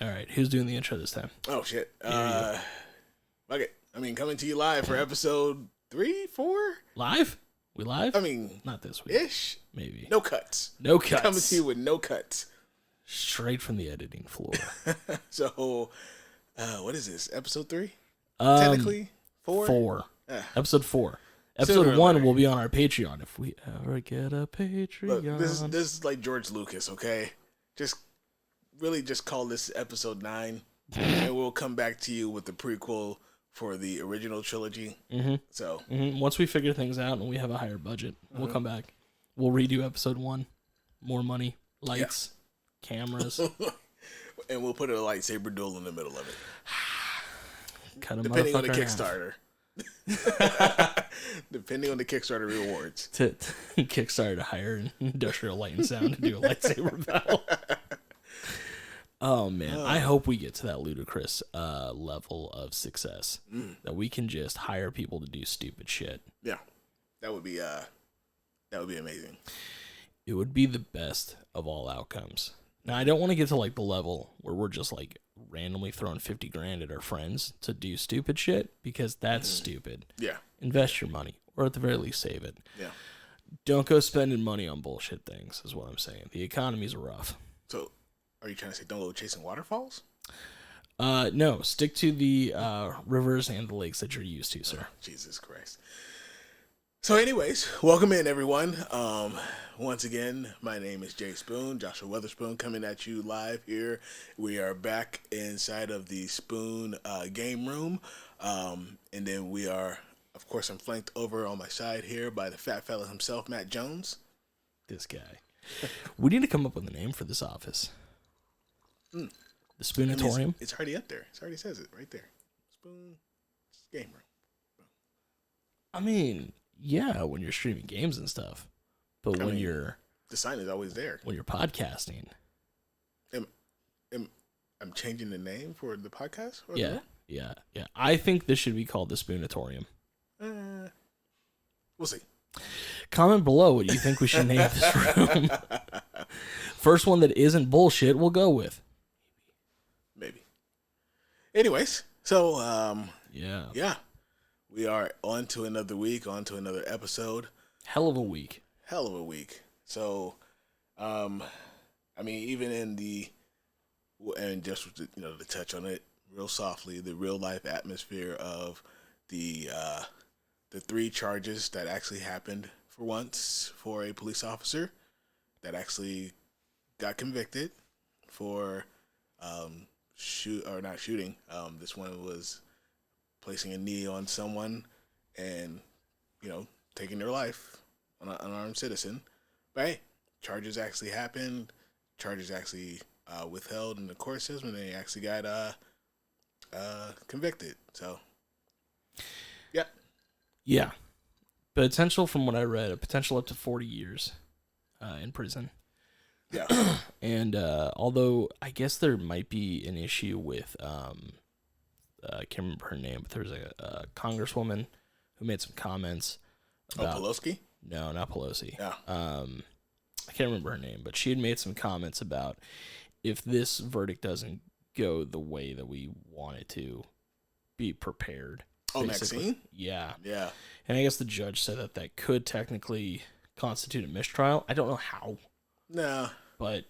All right, who's doing the intro this time? Oh, shit. Fuck it. I mean, coming to you live for episode 3, 4? Live? We live? I mean, not this week. Ish. Maybe. No cuts. No cuts. Coming to you with no cuts. Straight from the editing floor. So, what is this? Episode 3? Technically? 4? 4. Episode 4. Episode 1 will be on our Patreon if we ever get a Patreon. Look, this is like George Lucas, okay? Just call this episode 9, and we'll come back to you with the prequel for the original trilogy. Mm-hmm. So once we figure things out and we have a higher budget, we'll come back. We'll redo episode 1. More money, lights, cameras, and we'll put a lightsaber duel in the middle of it. Cut a Depending on the motherfucker Kickstarter. Depending on the Kickstarter rewards. To Kickstarter to hire Industrial Light and Sound to do a lightsaber battle. Oh man, I hope we get to that ludicrous level of success that we can just hire people to do stupid shit. Yeah, that would be amazing. It would be the best of all outcomes. Now, I don't want to get to like the level where we're just like randomly throwing $50,000 at our friends to do stupid shit, because that's stupid. Yeah, invest your money, or at the very least save it. Yeah, don't go spending money on bullshit things. Is what I'm saying. The economy's rough. So. Are you trying to say don't go chasing waterfalls? No. Stick to the rivers and the lakes that you're used to, sir. Oh, Jesus Christ. So anyways, welcome in, everyone. Once again, my name is Jay Spoon, Joshua Weatherspoon, coming at you live here. We are back inside of the Spoon game room. And then we are, of course, I'm flanked over on my side here by the fat fella himself, Matt Jones. This guy. We need to come up with a name for this office. The Spoonatorium. It's already up there. It already says it right there. Spoon game room. Boom. I mean, yeah, when you're streaming games and stuff, but the sign is always there. When you're podcasting, I'm changing the name for the podcast. Or yeah. I think this should be called the Spoonatorium. We'll see. Comment below what you think we should name this room. First one that isn't bullshit, we'll go with. Maybe. Anyways, so yeah, we are on to another week, on to another episode. Hell of a week. So, I mean, even in and just to touch on it real softly, the real life atmosphere of the 3 charges that actually happened for once for a police officer that actually got convicted for not shooting. This one was placing a knee on someone and taking their life on an unarmed citizen. But hey, charges actually happened. Charges actually withheld in the court system, and they actually got convicted. So yeah, potential, from what I read, a potential up to 40 years in prison. Yeah. And although I guess there might be an issue with, I can't remember her name, but there was a congresswoman who made some comments about... Pelosi? No, not Pelosi. Yeah. I can't remember her name, but she had made some comments about if this verdict doesn't go the way that we want it to, be prepared. Oh, basically. Maxine? Yeah. Yeah. And I guess the judge said that could technically constitute a mistrial. I don't know how. No. But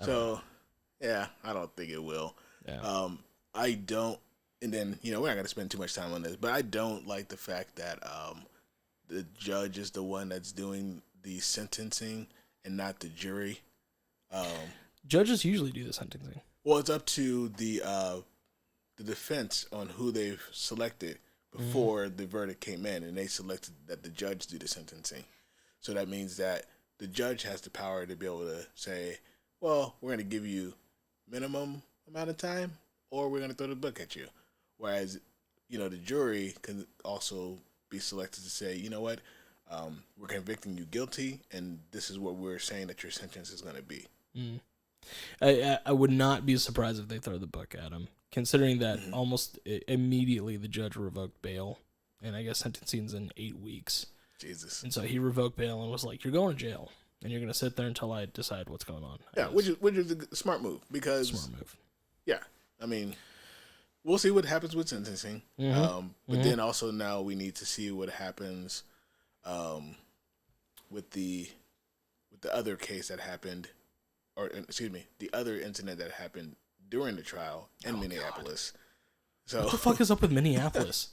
I don't think it will. Yeah. I don't, and then we're not gonna spend too much time on this, but I don't like the fact that the judge is the one that's doing the sentencing and not the jury. Judges usually do the sentencing. Well, it's up to the defense on who they've selected before the verdict came in, and they selected that the judge do the sentencing. So that means that the judge has the power to be able to say, well, we're going to give you minimum amount of time, or we're going to throw the book at you. Whereas, the jury can also be selected to say, you know what, we're convicting you guilty, and this is what we're saying that your sentence is going to be. I would not be surprised if they throw the book at him, considering that almost immediately the judge revoked bail, and I guess sentencing's in 8 weeks. Jesus. And so he revoked bail and was like, you're going to jail, and you're going to sit there until I decide what's going on. Yeah, which is a smart move, because... Smart move. Yeah. I mean, we'll see what happens with sentencing. But then also now we need to see what happens with the other case that happened, or excuse me, the other incident that happened during the trial in Minneapolis. God. So what the fuck is up with Minneapolis?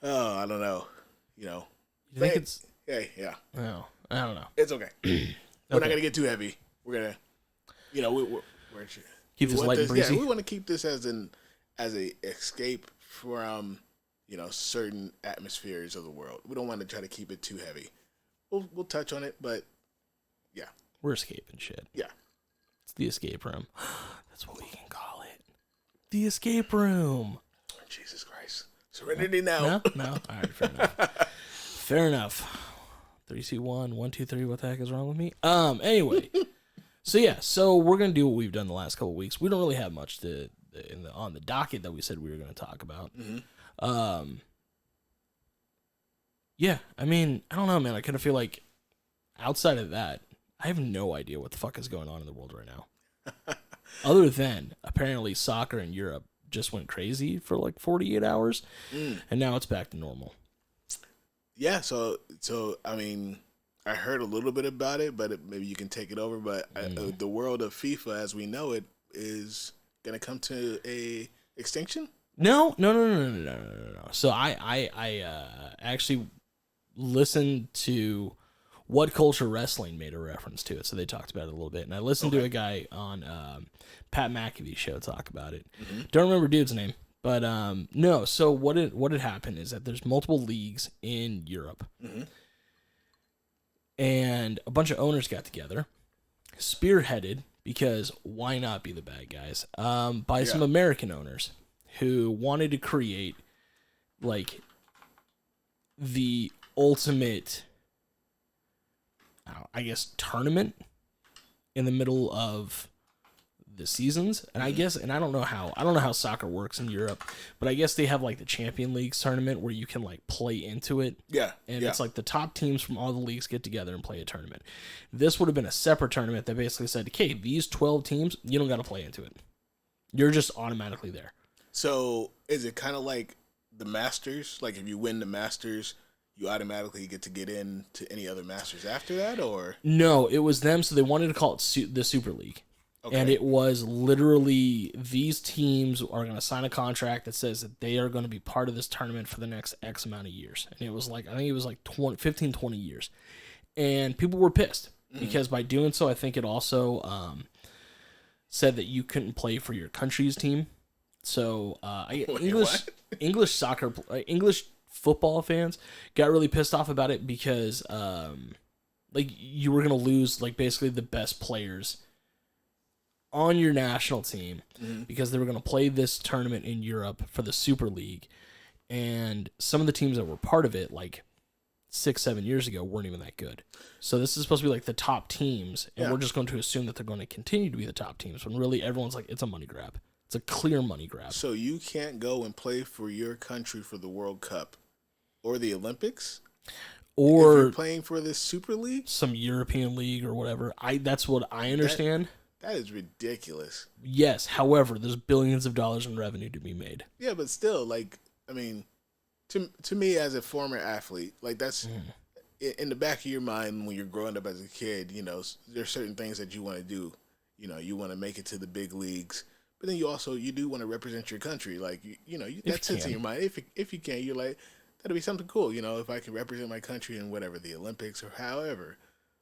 Oh, I don't know. You think it's... Yeah. No, I don't know. It's okay. We're not going to get too heavy. We're going to, we're keep this light and breezy. Yeah, we want to keep this as a escape from, certain atmospheres of the world. We don't want to try to keep it too heavy. We'll touch on it, but yeah. We're escaping shit. Yeah. It's the escape room. That's what we can call it. The escape room. Jesus Christ. Serenity now. No? All right, fair enough. Fair enough. 3, 2, 1, 1, 2, 3. What the heck is wrong with me? Anyway. So we're going to do what we've done the last couple of weeks. We don't really have much on the docket that we said we were going to talk about. Yeah, I mean, I don't know, man. I kind of feel like outside of that, I have no idea what the fuck is going on in the world right now. Other than apparently soccer in Europe just went crazy for like 48 hours, and now it's back to normal. Yeah, so I mean, I heard a little bit about it, but maybe you can take it over. But the world of FIFA as we know it is going to come to a extinction? No. So I actually listened to What Culture Wrestling made a reference to it, so they talked about it a little bit, and I listened to a guy on Pat McAfee's show talk about it. Don't remember dude's name, but no. So what had happened is that there's multiple leagues in Europe, and a bunch of owners got together, spearheaded, because why not be the bad guys, by some American owners who wanted to create like the ultimate, I guess, tournament in the middle of the seasons. And I guess, and I don't know how soccer works in Europe, but I guess they have like the Champion Leagues tournament where you can like play into it. Yeah. And it's like the top teams from all the leagues get together and play a tournament. This would have been a separate tournament that basically said, okay, these 12 teams, you don't got to play into it. You're just automatically there. So is it kind of like the Masters? Like if you win the Masters, you automatically get to get into any other Masters after that, or? No, it was them. So they wanted to call it the Super League. Okay. And it was literally these teams are going to sign a contract that says that they are going to be part of this tournament for the next X amount of years. And it was like, I think it was like 15, 20 years. And people were pissed because by doing so, I think it also said that you couldn't play for your country's team. So English football fans got really pissed off about it because like you were going to lose like basically the best players on your national team because they were going to play this tournament in Europe for the Super League. And some of the teams that were part of it, like 6-7 years ago, weren't even that good. So this is supposed to be like the top teams, and we're just going to assume that they're going to continue to be the top teams when really everyone's like, it's a money grab. It's a clear money grab. So you can't go and play for your country for the World Cup or the Olympics? Or if you're playing for this Super League? Some European league or whatever. That's what I understand. That is ridiculous. Yes, however, there's billions of dollars in revenue to be made. Yeah, but still, like, I mean, to me as a former athlete, like that's in the back of your mind when you're growing up as a kid, there's certain things that you want to do. You want to make it to the big leagues, but then you do want to represent your country. Like, that sits in your mind. If you can, you're like, that'd be something cool, if I can represent my country in whatever, the Olympics or however.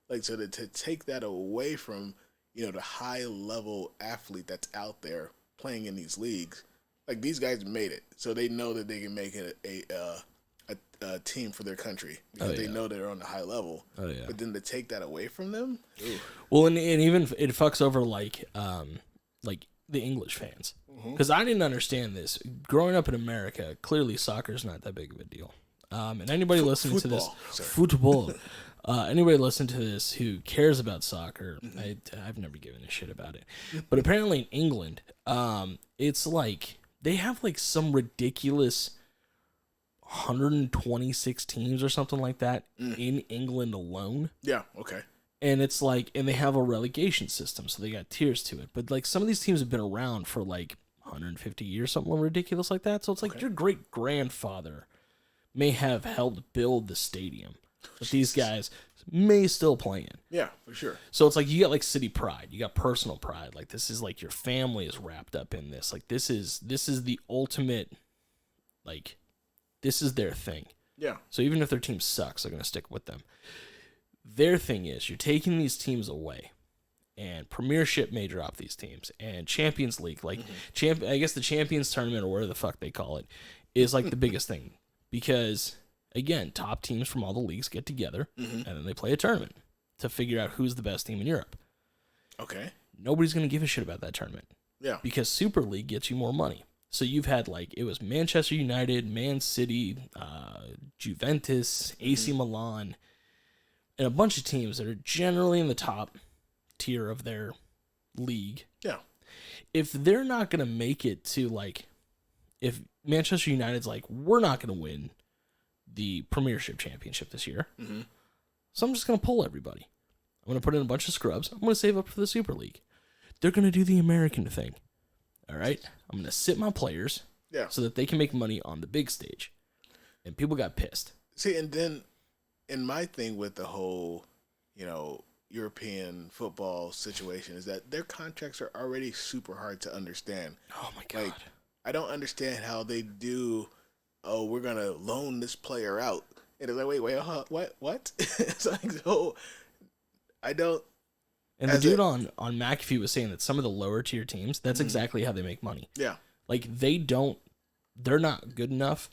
Like, so to take that away from the high level athlete that's out there playing in these leagues, like these guys made it, so they know that they can make it a team for their country because they know they're on the high level. But then to take that away from them, well, and even it fucks over like the English fans, because I didn't understand this growing up in America. Clearly, soccer is not that big of a deal. And anybody listening to this, football. Anybody listen to this who cares about soccer, I've never given a shit about it. But apparently in England, it's like they have like some ridiculous 126 teams or something like that in England alone. Yeah, okay. And it's like, and they have a relegation system, so they got tiers to it. But like some of these teams have been around for like 150 years, something ridiculous like that. So it's like your great grandfather may have helped build the stadium that these guys may still play in. Yeah, for sure. So it's like you got like city pride, you got personal pride. Like this is like your family is wrapped up in this. Like this is the ultimate, like this is their thing. Yeah. So even if their team sucks, they're gonna stick with them. Their thing is you're taking these teams away, and Premiership may drop these teams, and Champions League, like I guess the Champions Tournament or whatever the fuck they call it, is like the biggest thing because. Again, top teams from all the leagues get together, and then they play a tournament to figure out who's the best team in Europe. Okay. Nobody's going to give a shit about that tournament. Yeah. Because Super League gets you more money. So you've had, like, it was Manchester United, Man City, Juventus, AC Milan, and a bunch of teams that are generally in the top tier of their league. Yeah. If they're not going to make it to, like, if Manchester United's like, we're not going to win the Premiership Championship this year. So I'm just going to pull everybody. I'm going to put in a bunch of scrubs. I'm going to save up for the Super League. They're going to do the American thing. All right? I'm going to sit my players so that they can make money on the big stage. And people got pissed. See, and then in my thing with the whole, European football situation is that their contracts are already super hard to understand. Oh, my God. Like, I don't understand how they do... Oh, we're gonna loan this player out, and it's like, wait, what? It's like, so I don't. And the dude on McAfee was saying that some of the lower tier teams, that's exactly how they make money. Yeah, like they're not good enough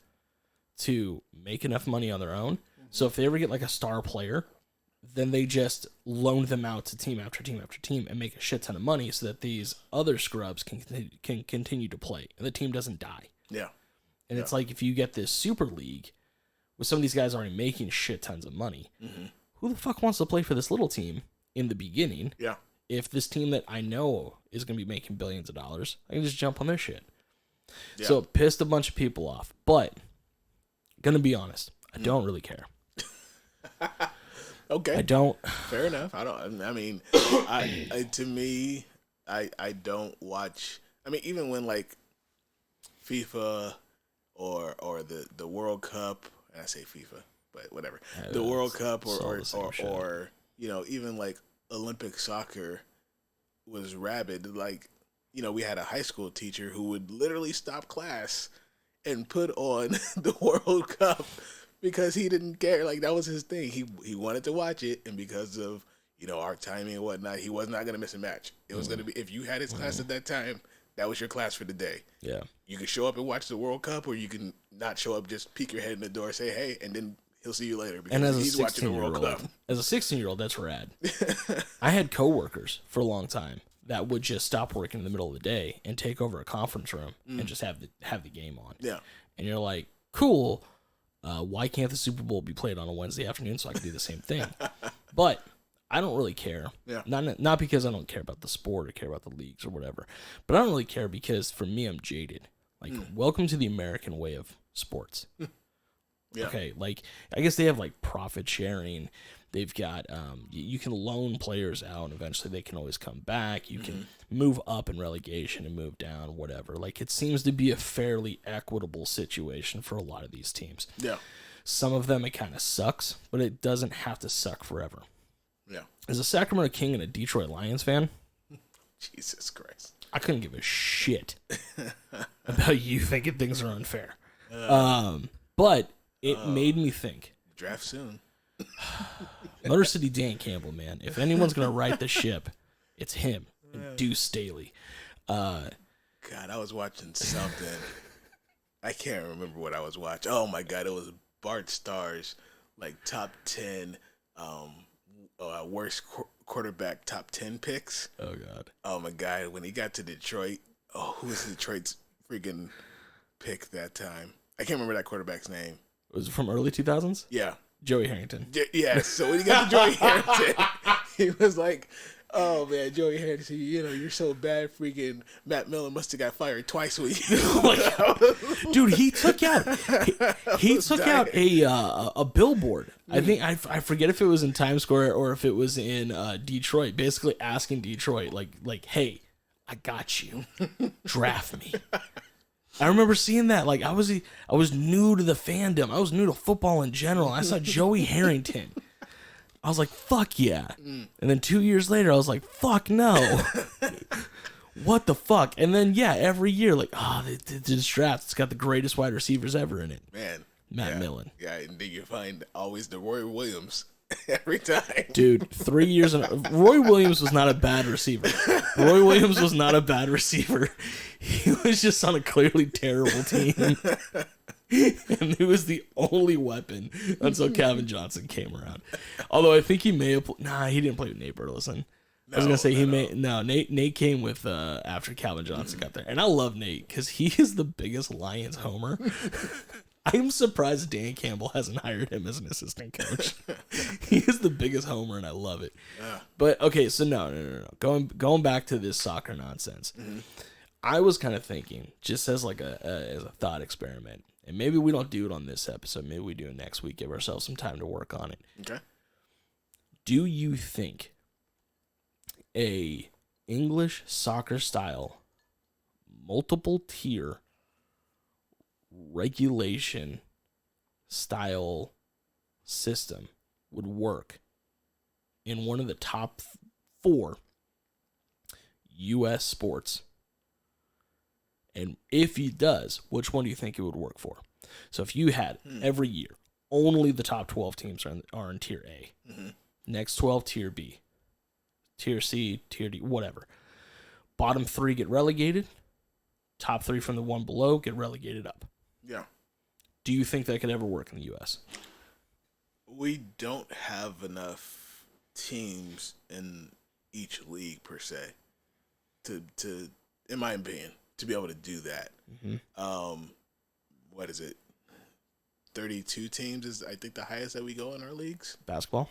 to make enough money on their own. So if they ever get like a star player, then they just loan them out to team after team after team and make a shit ton of money, so that these other scrubs can continue to play and the team doesn't die. Yeah. And it's like if you get this Super League with some of these guys already making shit tons of money, who the fuck wants to play for this little team in the beginning? Yeah. If this team that I know is going to be making billions of dollars, I can just jump on their shit. Yeah. So it pissed a bunch of people off. But, gonna be honest, I don't really care. Okay. I don't. Fair enough. I don't. I mean, to me, I don't watch. I mean, even when like FIFA. Or the World Cup, and I say FIFA, but whatever. The World Cup or even like Olympic soccer was rabid. Like, we had a high school teacher who would literally stop class and put on the World Cup because he didn't care. Like, that was his thing. He wanted to watch it, and because of our timing and whatnot, he was not going to miss a match. It was going to be, if you had his class at that time, that was your class for the day. Yeah. You can show up and watch the World Cup, or you can not show up, just peek your head in the door, say hey, and then he'll see you later because he's watching the World Cup. As a 16-year-old, that's rad. I had coworkers for a long time that would just stop working in the middle of the day and take over a conference room and just have the game on. Yeah. And you're like, cool. Why can't the Super Bowl be played on a Wednesday afternoon so I can do the same thing? But I don't really care. Yeah. Not because I don't care about the sport or care about the leagues or whatever, but I don't really care because for me, I'm jaded. Like, welcome to the American way of sports. Yeah. Okay, like, I guess they have, like, profit sharing. They've got, you can loan players out, and eventually they can always come back. You can move up in relegation and move down, whatever. Like, it seems to be a fairly equitable situation for a lot of these teams. Yeah. Some of them, it kind of sucks, but it doesn't have to suck forever. Yeah. As a Sacramento King and a Detroit Lions fan, Jesus Christ, I couldn't give a shit about you thinking things are unfair. But it made me think. Draft soon. Motor City Dan Campbell, man. If anyone's gonna right the ship, it's him and Deuce Staley. God, I was watching something. I can't remember what I was watching. Oh my God, it was Bart Starr's like top 10 worst quarterback top 10 picks. Oh God. Oh my God, when he got to Detroit, who was Detroit's freaking pick that time? I can't remember that quarterback's name. Was it from early 2000s? Yeah. Joey Harrington. Yeah, so when he got to Joey Harrington, he was like, oh man, Joey Harrington, you're so bad, freaking Matt Millen must have got fired twice with you. Dude, he took out a billboard. I think I forget if it was in Times Square or if it was in Detroit, basically asking Detroit like, hey, I got you. Draft me. I remember seeing that. Like, I was new to the fandom. I was new to football in general. I saw Joey Harrington. I was like, fuck yeah. And then 2 years later, I was like, fuck no. What the fuck? And then, yeah, every year, like, this draft, it's got the greatest wide receivers ever in it. Man. Matt Millen. Yeah, and then you find always the Roy Williams every time. Dude, 3 years Roy Williams was not a bad receiver. Roy Williams was not a bad receiver. He was just on a clearly terrible team. And he was the only weapon until Calvin Johnson came around. Although I think he may have... he didn't play with Nate Burleson. I was going to say Nate came with after Calvin Johnson got there. And I love Nate because he is the biggest Lions homer. I'm surprised Dan Campbell hasn't hired him as an assistant coach. He is the biggest homer and I love it. Yeah. But okay, so no. Going back to this soccer nonsense. Mm-hmm. I was kind of thinking, just as like as a thought experiment, and maybe we don't do it on this episode, maybe we do it next week, give ourselves some time to work on it. Okay. Do you think a English soccer style multiple tier regulation style system would work in one of the top 4 U.S. sports? And if he does, which one do you think it would work for? So if you had every year, only the top 12 teams are in tier A. Mm-hmm. Next 12, tier B. Tier C, tier D, whatever. Bottom 3 get relegated. Top 3 from the one below get relegated up. Yeah. Do you think that could ever work in the U.S.? We don't have enough teams in each league per se to in my opinion, to be able to do that. Mm-hmm. What is it? 32 teams is, I think, the highest that we go in our leagues. Basketball?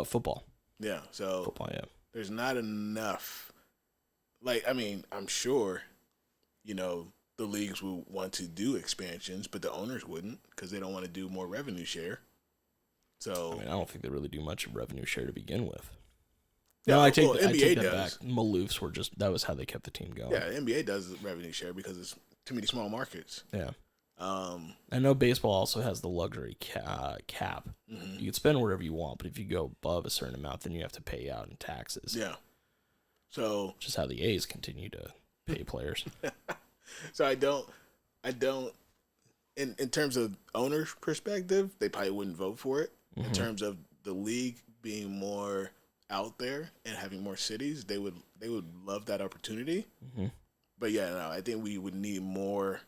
Football. Yeah, so football, yeah. There's not enough. Like, I mean, I'm sure, the leagues will want to do expansions, but the owners wouldn't because they don't want to do more revenue share. So I don't think they really do much revenue share to begin with. Yeah, no, I take NBA that does. back. Maloofs were that was how they kept the team going. Yeah, NBA does revenue share because it's too many small markets. Yeah. I know baseball also has the luxury cap. Mm-hmm. You can spend whatever you want, but if you go above a certain amount, then you have to pay out in taxes. Yeah. So just how the A's continue to pay players. So I don't. In terms of owner's perspective, they probably wouldn't vote for it. Mm-hmm. In terms of the league being more out there and having more cities, they would love that opportunity. Mm-hmm. But yeah, no, I think we would need more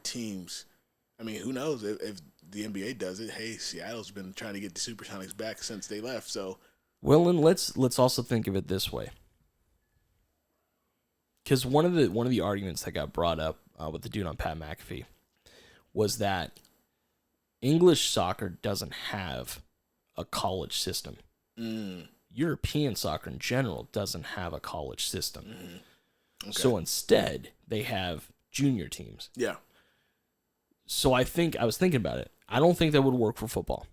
teams. I mean, who knows if the NBA does it? Hey, Seattle's been trying to get the Supersonics back since they left. So, well, and let's also think of it this way, because one of the arguments that got brought up with the dude on Pat McAfee was that English soccer doesn't have a college system. European soccer in general doesn't have a college system. Mm-hmm. Okay. So instead, they have junior teams. Yeah. So I was thinking about it. I don't think that would work for football.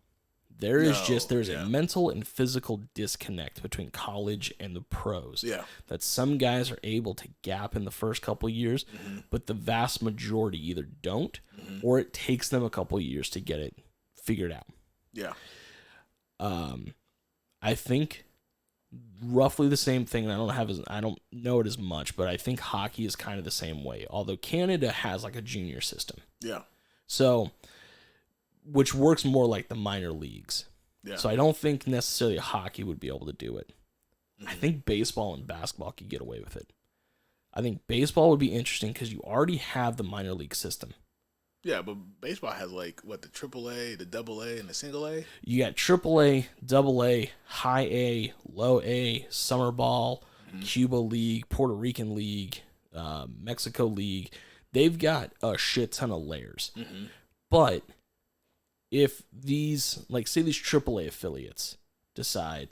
There's a mental and physical disconnect between college and the pros. Yeah. That some guys are able to gap in the first couple of years, mm-hmm. but the vast majority either don't, mm-hmm. or it takes them a couple of years to get it figured out. Yeah. I think roughly the same thing, and I don't know it as much, but I think hockey is kind of the same way. Although Canada has like a junior system. Yeah. So, which works more like the minor leagues. Yeah. So I don't think necessarily hockey would be able to do it. Mm-hmm. I think baseball and basketball could get away with it. I think baseball would be interesting because you already have the minor league system. Yeah, but baseball has like what, the AAA, the AA, and the single A? You got AAA, AA, high A, low A, summer ball, mm-hmm. Cuba League, Puerto Rican League, Mexico League. They've got a shit ton of layers. Mm-hmm. But if these, like, say these AAA affiliates decide,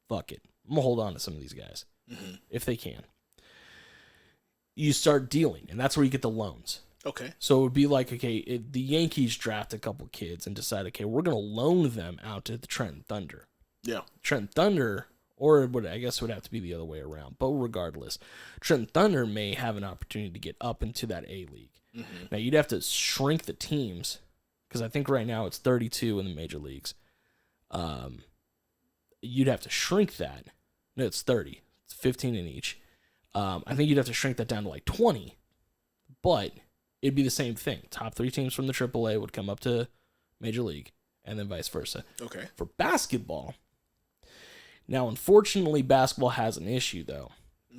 fuck it, I'm going to hold on to some of these guys, mm-hmm. if they can, you start dealing, and that's where you get the loans. Okay. So it would be like, okay, the Yankees draft a couple kids and decide, okay, we're going to loan them out to the Trenton Thunder. Yeah. Trenton Thunder Or I guess it would have to be the other way around. But regardless, Trenton Thunder may have an opportunity to get up into that A League. Mm-hmm. Now, you'd have to shrink the teams, because I think right now it's 32 in the major leagues. You'd have to shrink that. No, it's 30. It's 15 in each. I think you'd have to shrink that down to like 20. But it'd be the same thing. Top 3 teams from the AAA would come up to Major League, and then vice versa. Okay. For basketball... Now, unfortunately, basketball has an issue, though,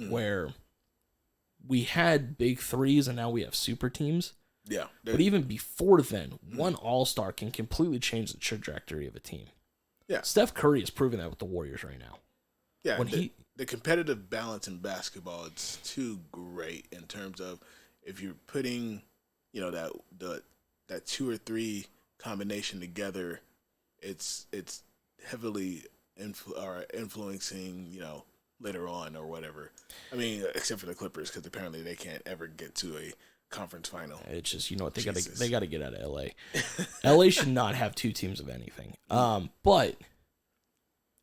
where we had big threes and now we have super teams. Yeah. But even before then, one all-star can completely change the trajectory of a team. Yeah. Steph Curry is proving that with the Warriors right now. Yeah, the competitive balance in basketball, it's too great in terms of if you're putting, that 2 or 3 combination together, it's heavily influencing, later on or whatever. I mean, except for the Clippers, because apparently they can't ever get to a conference final. It's just, they got to get out of LA. LA should not have 2 teams of anything. But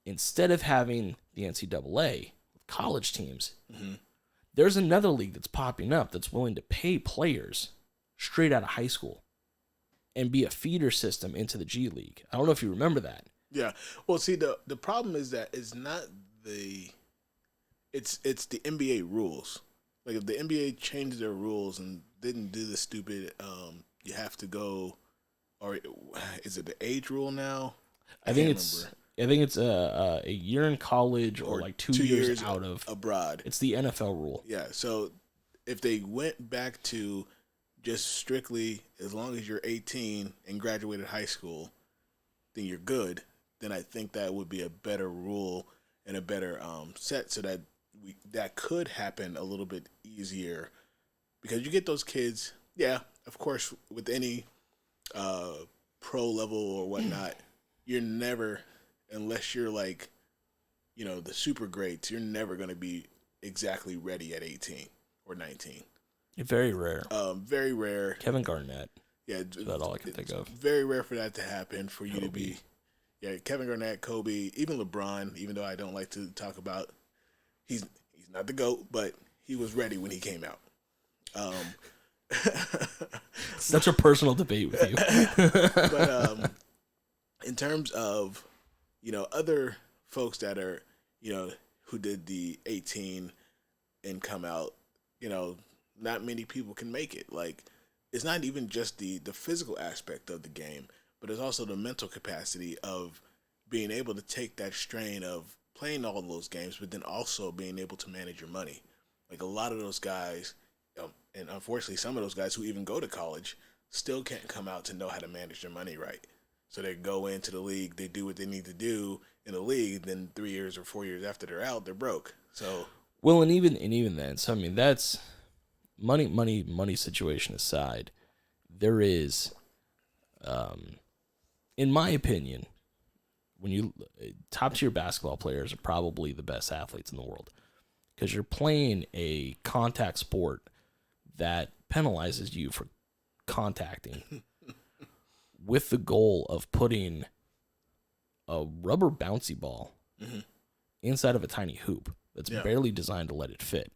instead of having the NCAA college teams, there's another league that's popping up that's willing to pay players straight out of high school and be a feeder system into the G League. I don't know if you remember that. Yeah. Well, see, the problem is that it's not it's the NBA rules. Like, if the NBA changed their rules and didn't do the stupid, you have to go, or is it the age rule now? I think it's a year in college or like 2 years out of abroad. It's the NFL rule. Yeah. So if they went back to just strictly as long as you're 18 and graduated high school, then you're good. Then I think that would be a better rule and a better set, so that that could happen a little bit easier, because you get those kids. Yeah, of course, with any pro level or whatnot, you're never, unless you're like, the super greats, you're never going to be exactly ready at 18 or 19. Very rare. Very rare. Kevin Garnett. Yeah, that's all I can think of. Very rare for that to happen, for you to be. Yeah, Kevin Garnett, Kobe, even LeBron, even though I don't like to talk about, he's not the GOAT, but he was ready when he came out. Such a personal debate with you. But in terms of, other folks that are, who did the 18 and come out, not many people can make it. Like, it's not even just the physical aspect of the game, but it's also the mental capacity of being able to take that strain of playing all of those games, but then also being able to manage your money. Like, a lot of those guys, and unfortunately some of those guys who even go to college, still can't come out to know how to manage their money right. So they go into the league, they do what they need to do in the league, then 3 years or 4 years after they're out, they're broke. So, well, and even then, so I mean, that's money situation aside, there is, in my opinion, when you top tier basketball players are probably the best athletes in the world, because you're playing a contact sport that penalizes you for contacting with the goal of putting a rubber bouncy ball inside of a tiny hoop that's barely designed to let it fit.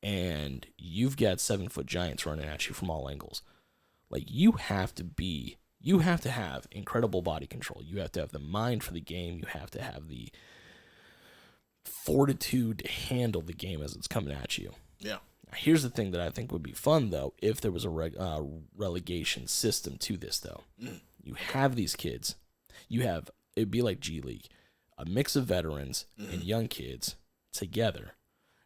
And you've got 7-foot giants running at you from all angles. Like, you have to have incredible body control. You have to have the mind for the game. You have to have the fortitude to handle the game as it's coming at you. Yeah. Now, here's the thing that I think would be fun, though, if there was a relegation system to this, though. You have these kids. It'd be like G League, a mix of veterans and young kids together.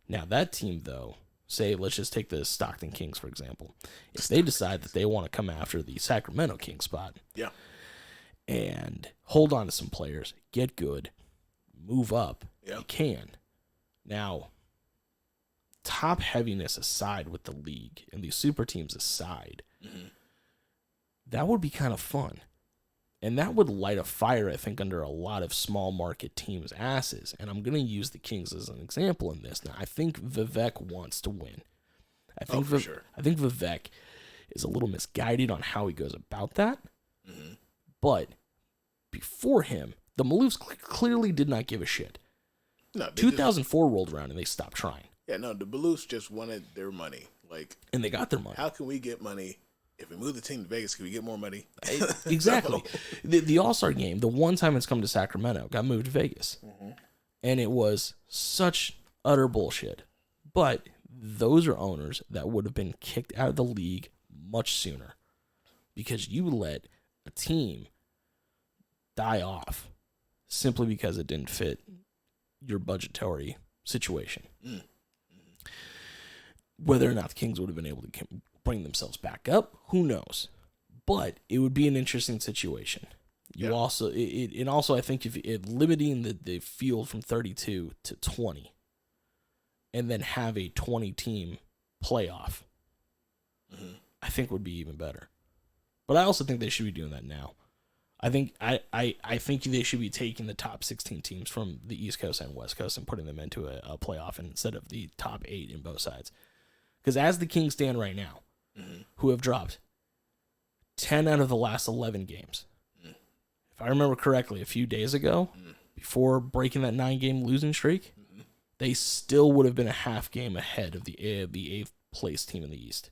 Now, that team, though, say, let's just take the Stockton Kings, for example. If they decide that they want to come after the Sacramento Kings spot, and hold on to some players, get good, move up, you can. Now, top heaviness aside with the league and these super teams aside, that would be kind of fun. And that would light a fire, I think, under a lot of small market teams' asses. And I'm going to use the Kings as an example in this. Now, I think Vivek wants to win. I think Vivek is a little misguided on how he goes about that. But before him, the Maloofs clearly did not give a shit. No, 2004 rolled around and they stopped trying. Yeah, no, the Blues just wanted their money. And they got their money. How can we get money? If we move the team to Vegas, can we get more money? Exactly. The All-Star game, the one time it's come to Sacramento, got moved to Vegas. Mm-hmm. And it was such utter bullshit. But those are owners that would have been kicked out of the league much sooner because you let a team die off simply because it didn't fit your budgetary situation. Mm. Whether or not the Kings would have been able to bring themselves back up, who knows? But it would be an interesting situation. You also, and also I think if limiting the field from 32 to 20, and then have a 20-team playoff, I think would be even better. But I also think they should be doing that now. I think they should be taking the top 16 teams from the East Coast and West Coast and putting them into a playoff instead of the top 8 in both sides. Because as the Kings stand right now, who have dropped 10 out of the last 11 games, if I remember correctly, a few days ago, before breaking that 9-game losing streak, they still would have been a half game ahead of the 8th place team in the East.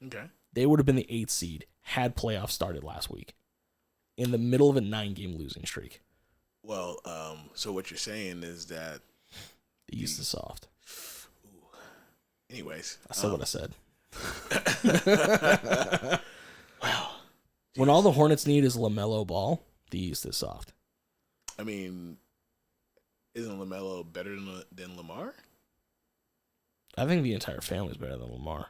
Okay. They would have been the 8th seed had playoffs started last week in the middle of a 9-game losing streak. Well, so what you're saying is that the East is soft. Anyways. I said what I said. Wow. When all the Hornets need is LaMelo Ball, the East is soft. I mean, isn't LaMelo better than Lamar? I think the entire family is better than Lamar.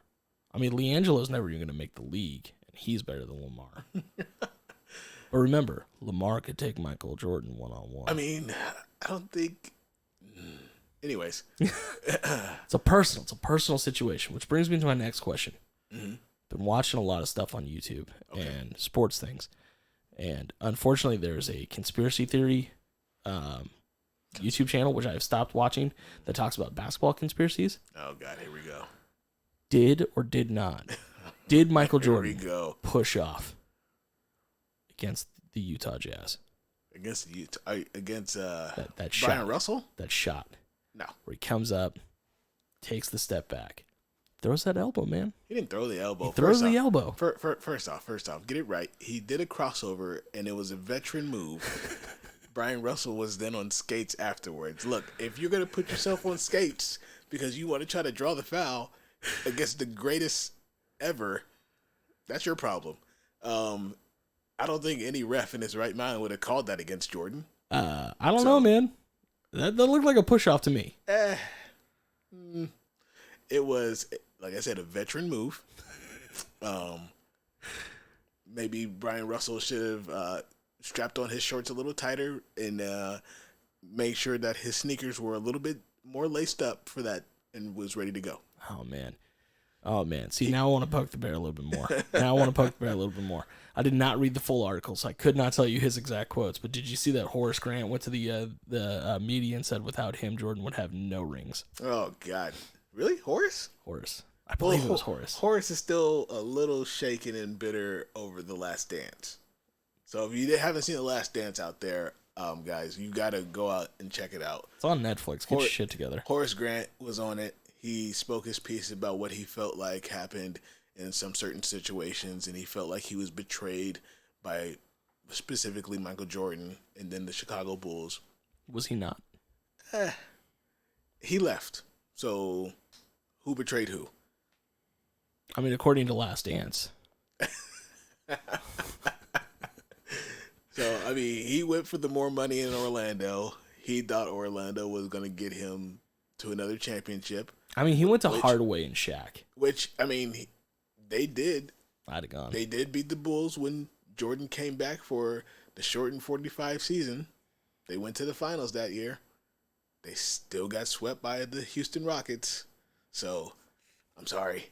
I mean, LiAngelo's never even going to make the league, and he's better than Lamar. But remember, Lamar could take Michael Jordan one-on-one. I mean, I don't think... Anyways. It's a personal situation, which brings me to my next question. Been watching a lot of stuff on YouTube and sports things. And unfortunately, there's a conspiracy theory YouTube channel, which I've stopped watching, that talks about basketball conspiracies. Oh, God, here we go. Did or did not? Did Michael Jordan push off against the Utah Jazz? Against that Brian shot, Russell? That shot. No. Where he comes up, takes the step back, throws that elbow, man. He didn't throw the elbow. He throws the elbow. First off, get it right. He did a crossover, and it was a veteran move. Brian Russell was then on skates afterwards. Look, if you're going to put yourself on skates because you want to try to draw the foul against the greatest ever, that's your problem. I don't think any ref in his right mind would have called that against Jordan. I don't know, man. That looked like a push-off to me. It was, like I said, a veteran move. Maybe Brian Russell should have strapped on his shorts a little tighter and made sure that his sneakers were a little bit more laced up for that and was ready to go. Oh, man. See, now I want to poke the bear a little bit more. I did not read the full article, so I could not tell you his exact quotes. But did you see that Horace Grant went to the media and said without him, Jordan would have no rings? Oh, God. Really? Horace? I believe it was Horace. Horace is still a little shaken and bitter over The Last Dance. So if you haven't seen The Last Dance out there, guys, you got to go out and check it out. It's on Netflix. Get your shit together. Horace Grant was on it. He spoke his piece about what he felt like happened in some certain situations, and he felt like he was betrayed by specifically Michael Jordan and then the Chicago Bulls. Was he not? He left. So who betrayed who? I mean, according to Last Dance. So, I mean, he went for the more money in Orlando. He thought Orlando was going to get him to another championship. I mean, he went to Hardaway and Shaq. Which, I mean, they did. I'd have gone. They did beat the Bulls when Jordan came back for the shortened 45 season. They went to the finals that year. They still got swept by the Houston Rockets. So, I'm sorry.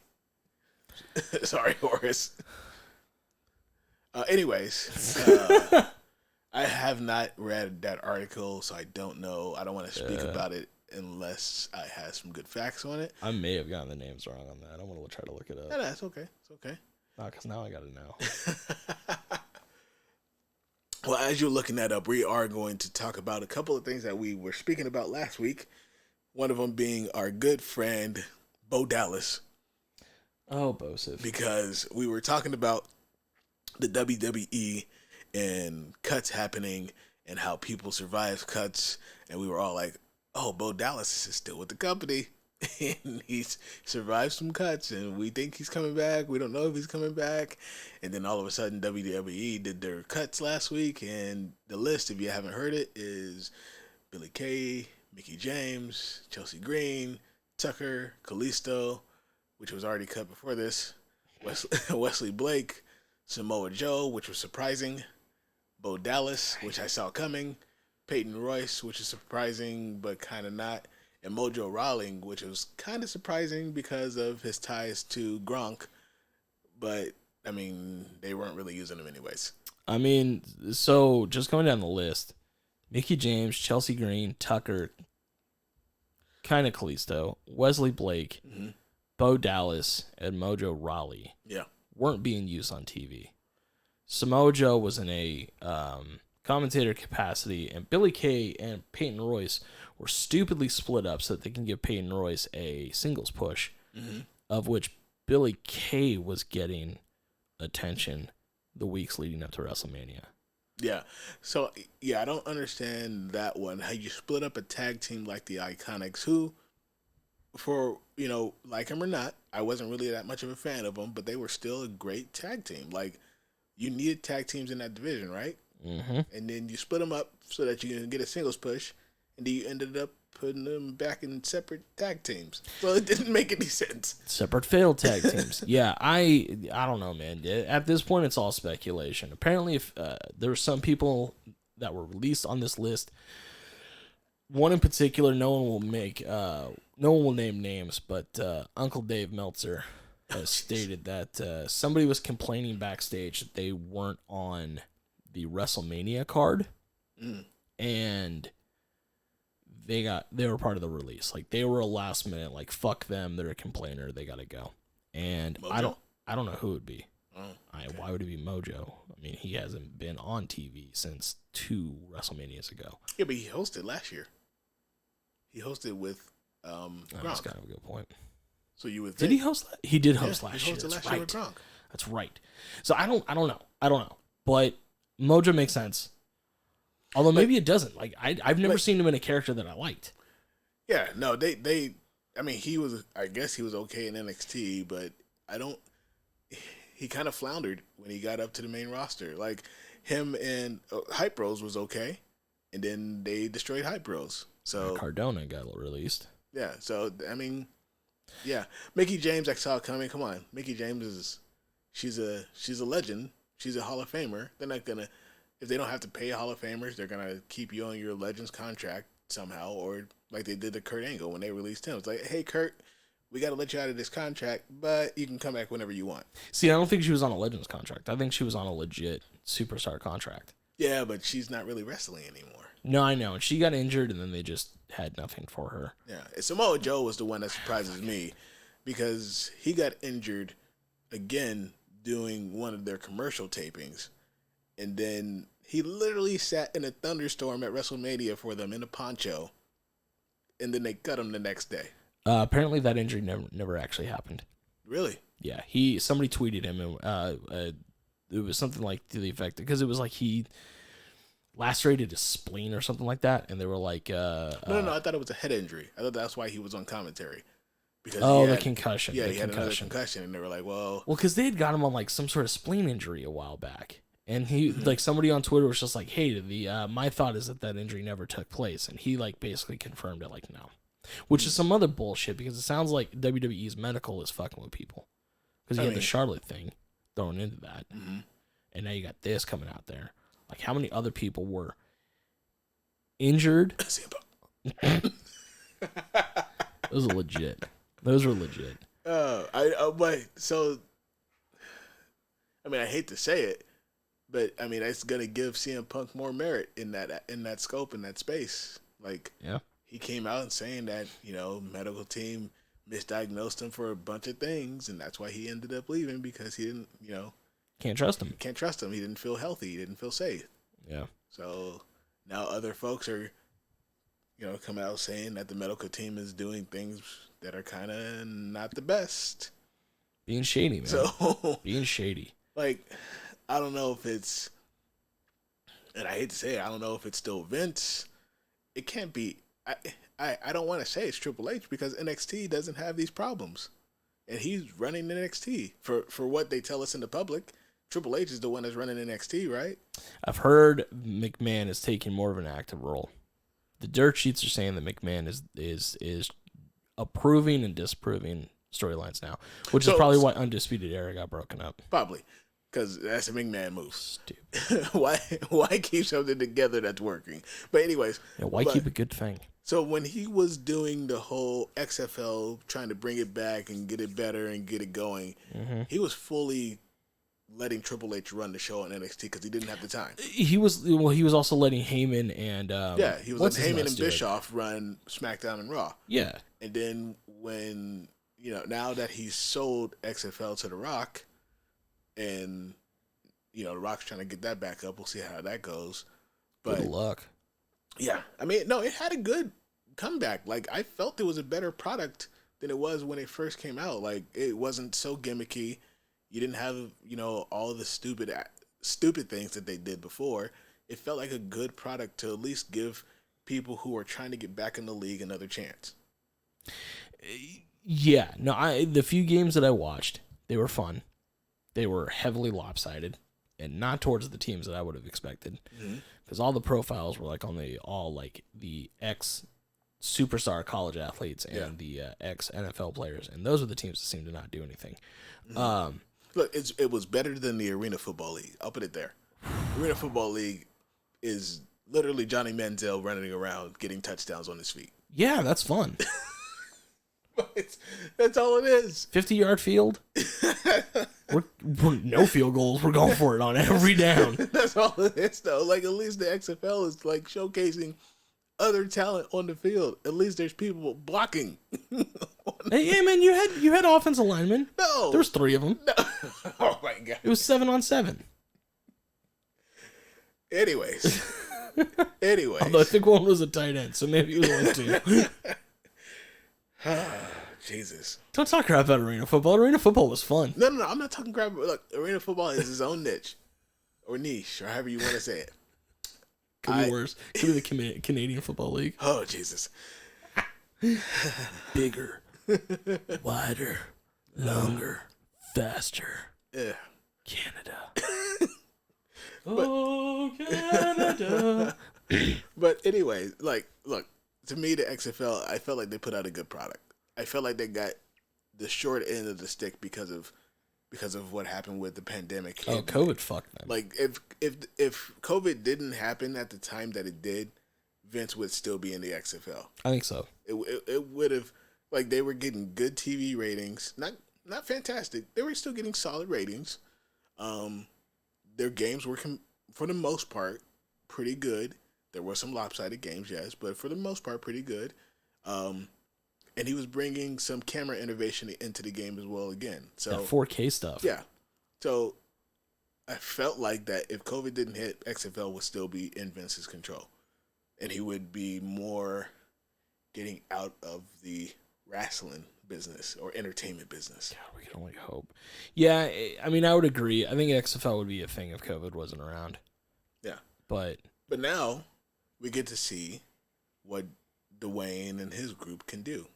Sorry, Horace. Anyways, I have not read that article, so I don't know. I don't want to speak about it unless I have some good facts on it. I may have gotten the names wrong on that. I want to try to look it up. No, it's okay. It's okay. No, because now I got to know. Well, as you're looking that up, we are going to talk about a couple of things that we were speaking about last week. One of them being our good friend, Bo Dallas. Oh, Bosif. Because we were talking about the WWE and cuts happening and how people survive cuts. And we were all like, oh, Bo Dallas is still with the company. And he's survived some cuts, and we think he's coming back. We don't know if he's coming back. And then all of a sudden, WWE did their cuts last week, and the list, if you haven't heard it, is Billy Kay, Mickie James, Chelsea Green, Tucker, Kalisto, which was already cut before this, Wesley Blake, Samoa Joe, which was surprising, Bo Dallas, which I saw coming, Peyton Royce, which is surprising but kind of not, and Mojo Rawley, which was kind of surprising because of his ties to Gronk. But, I mean, they weren't really using him anyways. I mean, so just going down the list, Mickie James, Chelsea Green, Tucker, kind of Kalisto, Wesley Blake, Bo Dallas, and Mojo Rawley weren't being used on TV. Samoa Joe was in a commentator capacity, and Billy Kay and Peyton Royce were stupidly split up so that they can give Peyton Royce a singles push, of which Billy Kay was getting attention the weeks leading up to WrestleMania. Yeah. So, yeah, I don't understand that one. How you split up a tag team like the Iconics, who, for, you know, like him or not, I wasn't really that much of a fan of them, but they were still a great tag team. Like, you needed tag teams in that division, right? Mm-hmm. And then you split them up so that you can get a singles push, and then you ended up putting them back in separate tag teams. So it didn't make any sense. Separate failed tag teams. Yeah, I don't know, man. At this point, it's all speculation. Apparently, if there were some people that were released on this list, one in particular, no one will name names, but Uncle Dave Meltzer has stated that somebody was complaining backstage that they weren't on the WrestleMania card, and they were part of the release. Like, they were a last minute, like, fuck them, they're a complainer, they gotta go. And Mojo? I don't know who it would be. Oh, okay. Why would it be Mojo? I mean, he hasn't been on TV since 2 WrestleManias ago. Yeah, but he hosted last year. He hosted with Gronk. That's kind of a good point. So you would think, did he host? He did host last year. He hosted That's last right. year with Gronk. That's right. So I don't know. But Mojo makes sense. Although maybe it doesn't. Like, I've never seen him in a character that I liked. Yeah, no, I mean, I guess he was okay in NXT, but he kind of floundered when he got up to the main roster. Like, him and Hype Bros was okay, and then they destroyed Hype Bros. So Cardona got released. Yeah, so, I mean, yeah. Mickie James, I saw coming. Come on. Mickie James she's a legend. She's a Hall of Famer. They're not going to, if they don't have to pay Hall of Famers, they're going to keep you on your Legends contract somehow, or like they did to Kurt Angle when they released him. It's like, hey, Kurt, we got to let you out of this contract, but you can come back whenever you want. See, I don't think she was on a Legends contract. I think she was on a legit superstar contract. Yeah, but she's not really wrestling anymore. No, I know. And she got injured, and then they just had nothing for her. Yeah, Samoa Joe was the one that surprises me because he got injured again doing one of their commercial tapings, and then he literally sat in a thunderstorm at WrestleMania for them in a poncho, and then they cut him the next day. Apparently, that injury never actually happened. Really? Yeah, somebody tweeted him, and it was something like to the effect, because it was like he lacerated his spleen or something like that, and they were like, no, I thought it was a head injury. I thought that's why he was on commentary. Because the concussion. Yeah, he had another concussion, and they were like, well, because they had got him on like some sort of spleen injury a while back, and he like somebody on Twitter was just like, hey, my thought is that injury never took place, and he like basically confirmed it, like, no, which is some other bullshit, because it sounds like WWE's medical is fucking with people, because you had the Charlotte thing thrown into that, and now you got this coming out there. Like, how many other people were injured? Those are legit. Those were legit. I mean, I hate to say it, but I mean, it's gonna give CM Punk more merit in that scope, in that space. Like, yeah, he came out and saying that, you know, medical team misdiagnosed him for a bunch of things, and that's why he ended up leaving, because he didn't, you know, can't trust him. He didn't feel healthy. He didn't feel safe. Yeah. So now other folks are, coming out saying that the medical team is doing things that are kind of not the best. Being shady, man. So being shady. Like, I don't know if it's, and I hate to say it, I don't know if it's still Vince. It can't be. I don't want to say it's Triple H because NXT doesn't have these problems, and he's running NXT for what they tell us in the public. Triple H is the one that's running NXT, right? I've heard McMahon is taking more of an active role. The dirt sheets are saying that McMahon is approving and disapproving storylines now, which is probably why Undisputed Era got broken up. Probably, because that's a McMahon move. Stupid. why keep something together that's working? But anyways, why keep a good thing? So when he was doing the whole XFL, trying to bring it back and get it better and get it going, he was fully letting Triple H run the show on NXT because he didn't have the time. He was also letting Heyman and he was letting Heyman and Bischoff run SmackDown and Raw. Yeah, and then when now that he's sold XFL to The Rock, and The Rock's trying to get that back up, we'll see how that goes. But good luck. Yeah, I mean, no, it had a good comeback. Like, I felt it was a better product than it was when it first came out. Like, it wasn't so gimmicky. You didn't have, all the stupid things that they did before. It felt like a good product to at least give people who are trying to get back in the league another chance. Yeah, no, the few games that I watched, they were fun. They were heavily lopsided and not towards the teams that I would have expected. Because all the profiles were the ex superstar college athletes and the ex NFL players, and those are the teams that seem to not do anything. Look, it was better than the Arena Football League. I'll put it there. Arena Football League is literally Johnny Manziel running around getting touchdowns on his feet. Yeah, that's fun. That's all it is. 50-yard field. we're no field goals. We're going for it on every down. That's all it is, though. Like, at least the XFL is like showcasing other talent on the field. At least there's people blocking. Hey, man, you had offensive linemen. No, there was 3 of them. No. Oh my god, it was 7-on-7. Anyways, although I think one was a tight end, so maybe it was only 2. Jesus. Don't talk crap about arena football. Arena football was fun. No, I'm not talking crap. Look, arena football is his own niche. Or niche, or however you want to say it. Could be worse. Could be the Canadian Football League. Oh, Jesus. Bigger, wider, longer, faster. Yeah. Canada. Canada. But anyway, like, look, to me, the XFL, I felt like they put out a good product. I felt like they got the short end of the stick because of what happened with the pandemic. Oh, COVID fucked them. Like, if COVID didn't happen at the time that it did, Vince would still be in the XFL. I think so. It would have, like, they were getting good TV ratings. Not fantastic. They were still getting solid ratings. Their games were, for the most part, pretty good. There were some lopsided games, yes, but for the most part, pretty good. And he was bringing some camera innovation into the game as well again. So that 4K stuff. Yeah. So I felt like that if COVID didn't hit, XFL would still be in Vince's control. And he would be more getting out of the wrestling business or entertainment business. God, we can only hope. Yeah, I mean, I would agree. I think XFL would be a thing if COVID wasn't around. Yeah. But now we get to see what Dwayne and his group can do.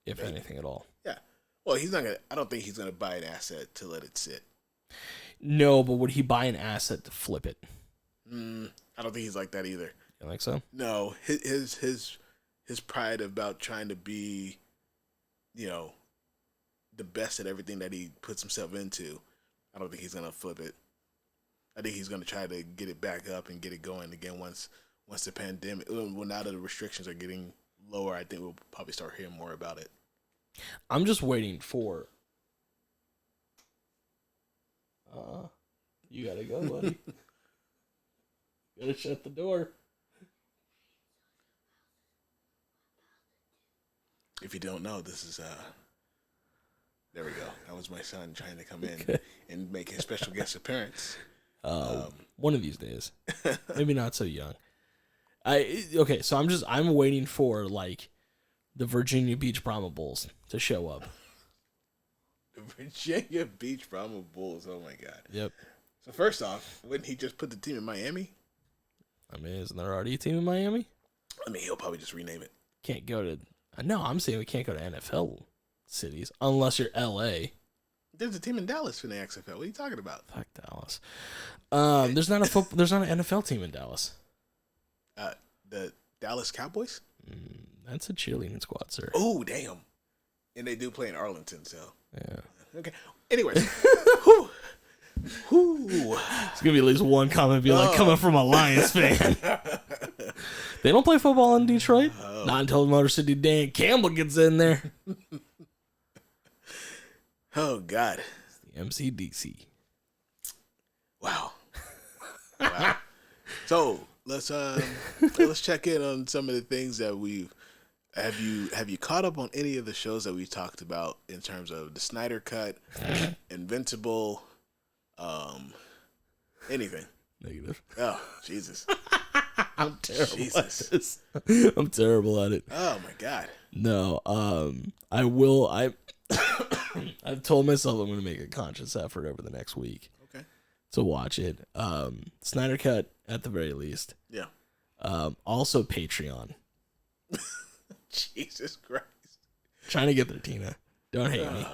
If anything at all. Yeah. Well, I don't think he's gonna buy an asset to let it sit. No, but would he buy an asset to flip it? I don't think he's like that either. You think so? No. His pride about trying to be, the best at everything that he puts himself into, I don't think he's gonna flip it. I think he's gonna try to get it back up and get it going again once the pandemic, well, now that the restrictions are getting lower, I think we'll probably start hearing more about it. I'm just waiting for. You gotta go, buddy. Gotta shut the door. If you don't know, this is there we go. That was my son trying to come in and make a special guest appearance. One of these days. Maybe not so young. So I'm waiting for like the Virginia Beach Brahma Bulls to show up. The Virginia Beach Brahma Bulls. Oh my God. Yep. So first off, wouldn't he just put the team in Miami? I mean, isn't there already a team in Miami? I mean, he'll probably just rename it. Can't go to. No, I'm saying we can't go to NFL cities unless you're LA. There's a team in Dallas in the XFL. What are you talking about? Fuck Dallas. There's not an NFL team in Dallas. The Dallas Cowboys? That's a cheerleading squad, sir. Oh, damn. And they do play in Arlington, so. Yeah. Okay. Anyways. Whew. It's going to be at least one comment coming from a Lions fan. They don't play football in Detroit. Oh. Not until Motor City Dan Campbell gets in there. Oh, God. It's the MCDC. Wow. So let's check in on some of the things that we've. Have you caught up on any of the shows that we talked about in terms of the Snyder Cut, Invincible, anything? Negative. Oh, Jesus. I'm terrible at this. I'm terrible at it. Oh my God. No, I will. I've told myself I'm going to make a conscious effort over the next week. Okay. To watch it. Snyder Cut at the very least. Yeah. Also Patreon. Jesus Christ. Trying to get there, Tina. Don't hate me.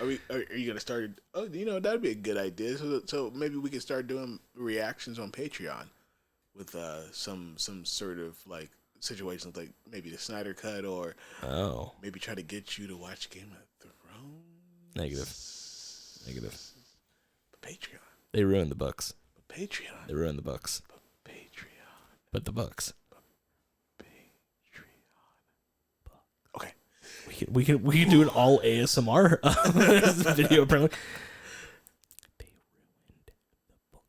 Are you gonna start? Oh, that'd be a good idea. So maybe we can start doing reactions on Patreon with some sort of like situations like maybe the Snyder Cut or maybe try to get you to watch Game of Thrones. Negative. Patreon. They ruined the books. Patreon. They ruined the books. Patreon. But the books. Okay. We can do an all ASMR video apparently. They ruined the book.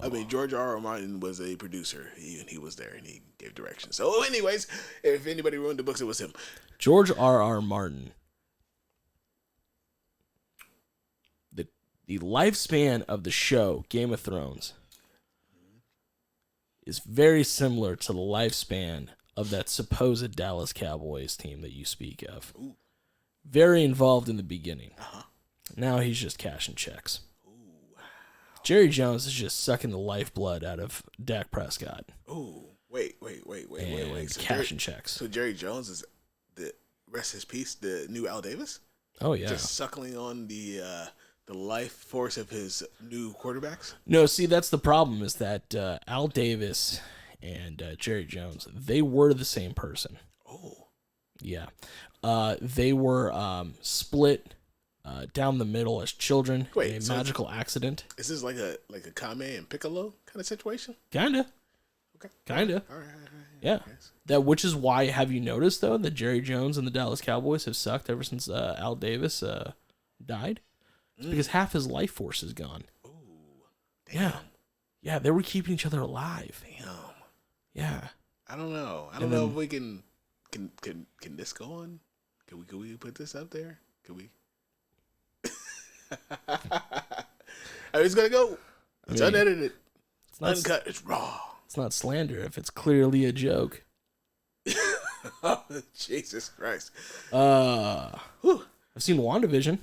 I mean, George R.R. Martin was a producer. He was there and he gave directions. So, anyways, if anybody ruined the books, it was him. George R.R. Martin. The lifespan of the show Game of Thrones is very similar to the lifespan of that supposed Dallas Cowboys team that you speak of. Ooh. Very involved in the beginning. Uh-huh. Now he's just cashing checks. Ooh. Jerry Jones is just sucking the lifeblood out of Dak Prescott. Ooh. Wait. So cashing checks. So Jerry Jones is, the rest his peace, the new Al Davis? Oh, yeah. Just suckling on the life force of his new quarterbacks? No, see, that's the problem is that Al Davis and Jerry Jones, they were the same person. Oh. Yeah. They were split down the middle as children in a magical accident. Is this like a Kame and Piccolo kind of situation? Kinda. Okay. Kinda. All right. Yeah. That, which is why, have you noticed, though, that Jerry Jones and the Dallas Cowboys have sucked ever since Al Davis died? It's because half his life force is gone. Ooh. Damn. Yeah. Yeah, they were keeping each other alive. Damn. Yeah. I don't know. I don't know if we can this go on? Can we put this up there? Can we? It's gonna go. It's unedited. It's not uncut. It's raw. It's not slander if it's clearly a joke. Oh, Jesus Christ. I've seen WandaVision.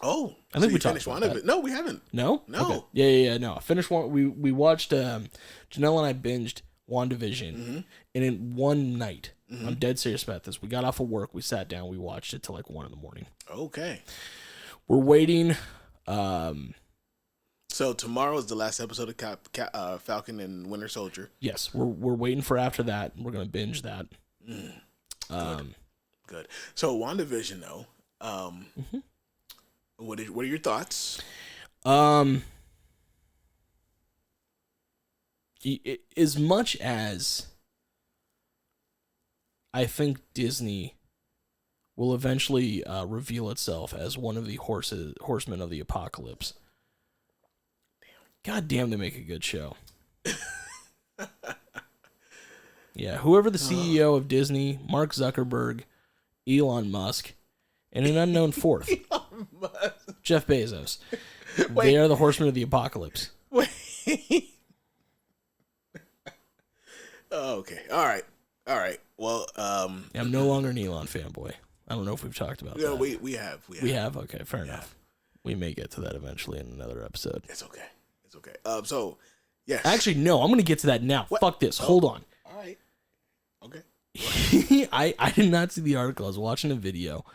Oh, I think we talked about that. No, we haven't. No? No. Okay. Yeah. No, I finished one. We watched. Janelle and I binged WandaVision, and in one night. I'm dead serious about this. We got off of work. We sat down. We watched it till like 1 a.m. Okay. We're waiting. So tomorrow is the last episode of Falcon and Winter Soldier. Yes, we're waiting for after that. We're gonna binge that. Good. So WandaVision though. What are your thoughts? As much as I think Disney will eventually reveal itself as one of the horsemen of the apocalypse. God damn, they make a good show. Yeah, whoever the CEO of Disney, Mark Zuckerberg, Elon Musk, and an unknown fourth, Jeff Bezos. They are the horsemen of the apocalypse. Wait. Oh, okay. All right. Well, I'm no longer an Elon fanboy. I don't know if we've talked about that. we have. We have. Okay, fair enough. We may get to that eventually in another episode. It's okay. So, yes. Actually, no. I'm going to get to that now. What? Fuck this. Hold on. All right. Okay. I did not see the article. I was watching a video.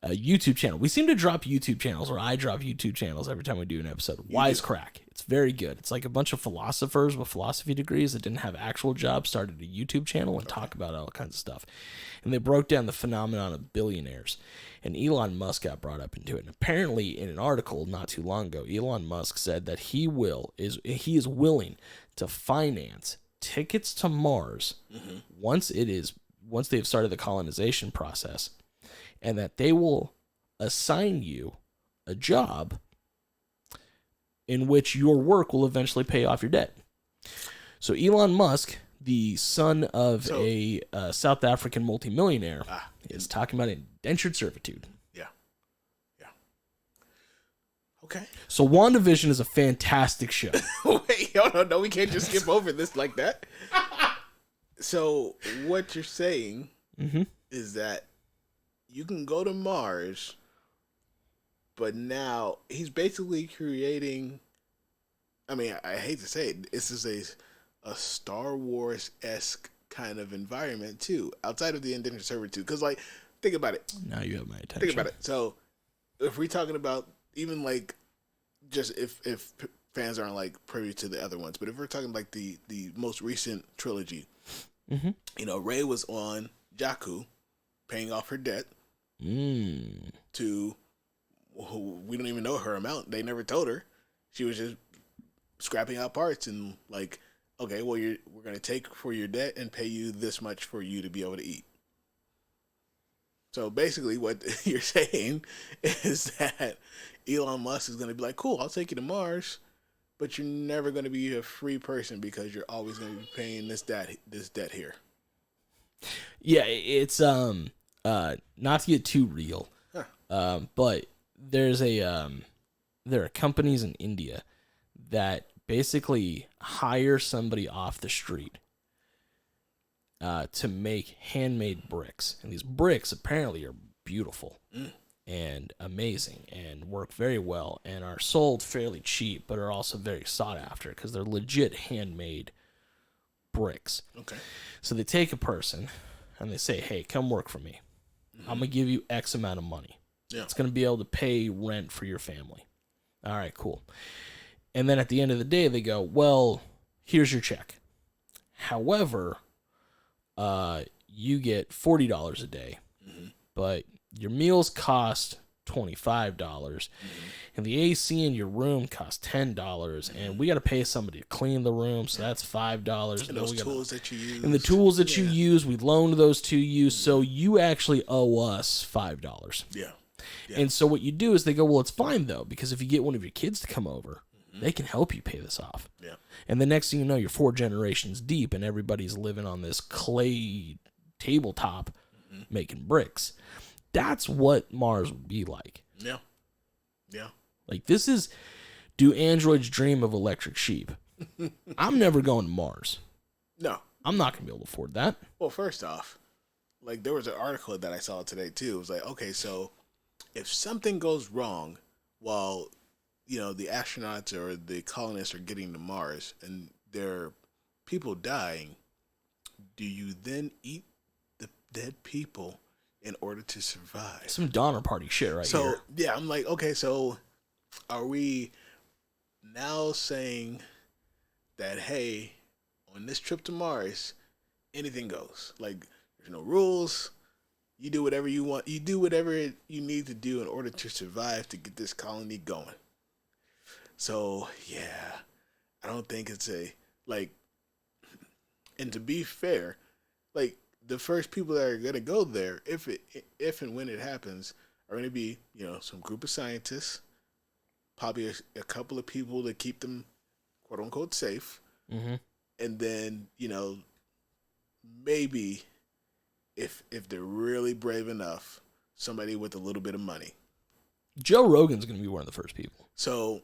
A YouTube channel. We seem to drop YouTube channels, or I drop YouTube channels every time we do an episode. Wisecrack. It's very good. It's like a bunch of philosophers with philosophy degrees that didn't have actual jobs started a YouTube channel and talk about all kinds of stuff. And they broke down the phenomenon of billionaires. And Elon Musk got brought up into it. And apparently, in an article not too long ago, Elon Musk said that he is willing to finance tickets to Mars once they've started the colonization process, and that they will assign you a job in which your work will eventually pay off your debt. So Elon Musk, the son of a South African multimillionaire, is talking about indentured servitude. Yeah. Okay. So WandaVision is a fantastic show. Wait, no, we can't just skip over this like that. So what you're saying is that you can go to Mars, but now he's basically creating. I mean, I hate to say it, this is a Star Wars-esque kind of environment too, outside of the indentured servitude. Because, like, think about it. Now you have my attention. Think about it. So, if we're talking about even like, just if fans aren't like privy to the other ones, but if we're talking like the most recent trilogy, you know, Rey was on Jakku, paying off her debt. To we don't even know her amount. They never told her. She was just scrapping out parts and like, okay, well, we're going to take for your debt and pay you this much for you to be able to eat. So basically what you're saying is that Elon Musk is going to be like, cool, I'll take you to Mars, but you're never going to be a free person because you're always going to be paying this debt here. Yeah, it's not to get too real, but there are companies in India that basically hire somebody off the street to make handmade bricks, and these bricks apparently are beautiful and amazing and work very well and are sold fairly cheap, but are also very sought after because they're legit handmade bricks. Okay, so they take a person and they say, "Hey, come work for me. I'm gonna give you X amount of money. It's gonna be able to pay rent for your family." All right, cool. And then at the end of the day, they go, "Well, here's your check. However, you get $40 a day, but your meals cost $25, and the AC in your room costs $10, and we got to pay somebody to clean the room, so that's $5. And those tools that you use. And the tools that you use, we loaned those to you, so you actually owe us $5. Yeah. And so what you do is they go, well, it's fine, though, because if you get one of your kids to come over, they can help you pay this off. Yeah. And the next thing you know, you're 4 generations deep, and everybody's living on this clay tabletop making bricks. That's what Mars would be like. Yeah. Yeah. Like, this is, do androids dream of electric sheep? I'm never going to Mars. No. I'm not going to be able to afford that. Well, first off, like, there was an article that I saw today, too. It was like, okay, so if something goes wrong while, you know, the astronauts or the colonists are getting to Mars and there are people dying, do you then eat the dead people in order to survive? Some Donner Party shit here. So, yeah, I'm like, okay, so are we now saying that, hey, on this trip to Mars, anything goes? Like, there's no rules. You do whatever you want. You do whatever you need to do in order to survive to get this colony going. So, yeah, I don't think it's and to be fair, like, the first people that are going to go there, if and when it happens, are going to be, you know, some group of scientists, probably a couple of people to keep them, quote unquote, safe. And then, you know, maybe if they're really brave enough, somebody with a little bit of money. Joe Rogan's going to be one of the first people. So,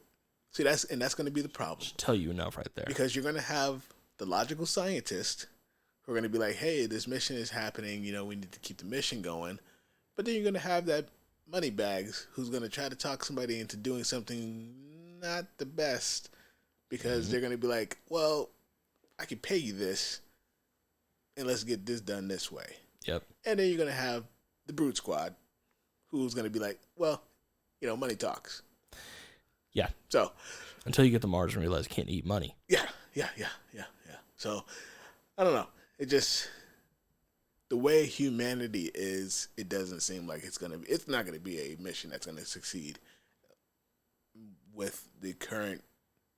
see, that's going to be the problem. Should tell you enough right there. Because you're going to have the logical scientist who are going to be like, hey, this mission is happening. You know, we need to keep the mission going. But then you're going to have that money bags who's going to try to talk somebody into doing something not the best because they're going to be like, well, I can pay you this and let's get this done this way. Yep. And then you're going to have the Brute Squad who's going to be like, well, you know, money talks. Yeah. So until you get to Mars and realize you can't eat money. Yeah. So I don't know. It just, the way humanity is, it doesn't seem like it's not going to be a mission that's going to succeed with the current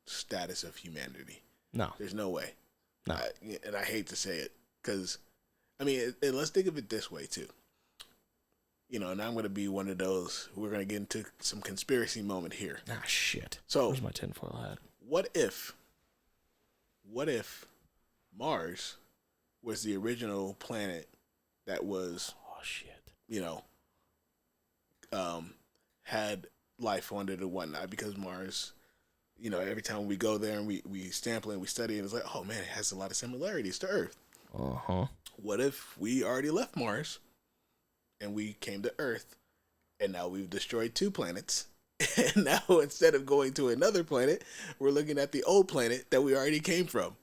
status of humanity. No. There's no way. No. And I hate to say it because, I mean, and let's think of it this way too. You know, and I'm going to be one of those, we're going to get into some conspiracy moment here. Ah, shit. So, where's my tinfoil hat? What if Mars was the original planet that was, you know, had life on it and whatnot? Because Mars, you know, every time we go there and we sample and we study it, it's like, oh man, it has a lot of similarities to Earth. Uh-huh. What if we already left Mars and we came to Earth and now we've destroyed 2 planets? And now instead of going to another planet, we're looking at the old planet that we already came from.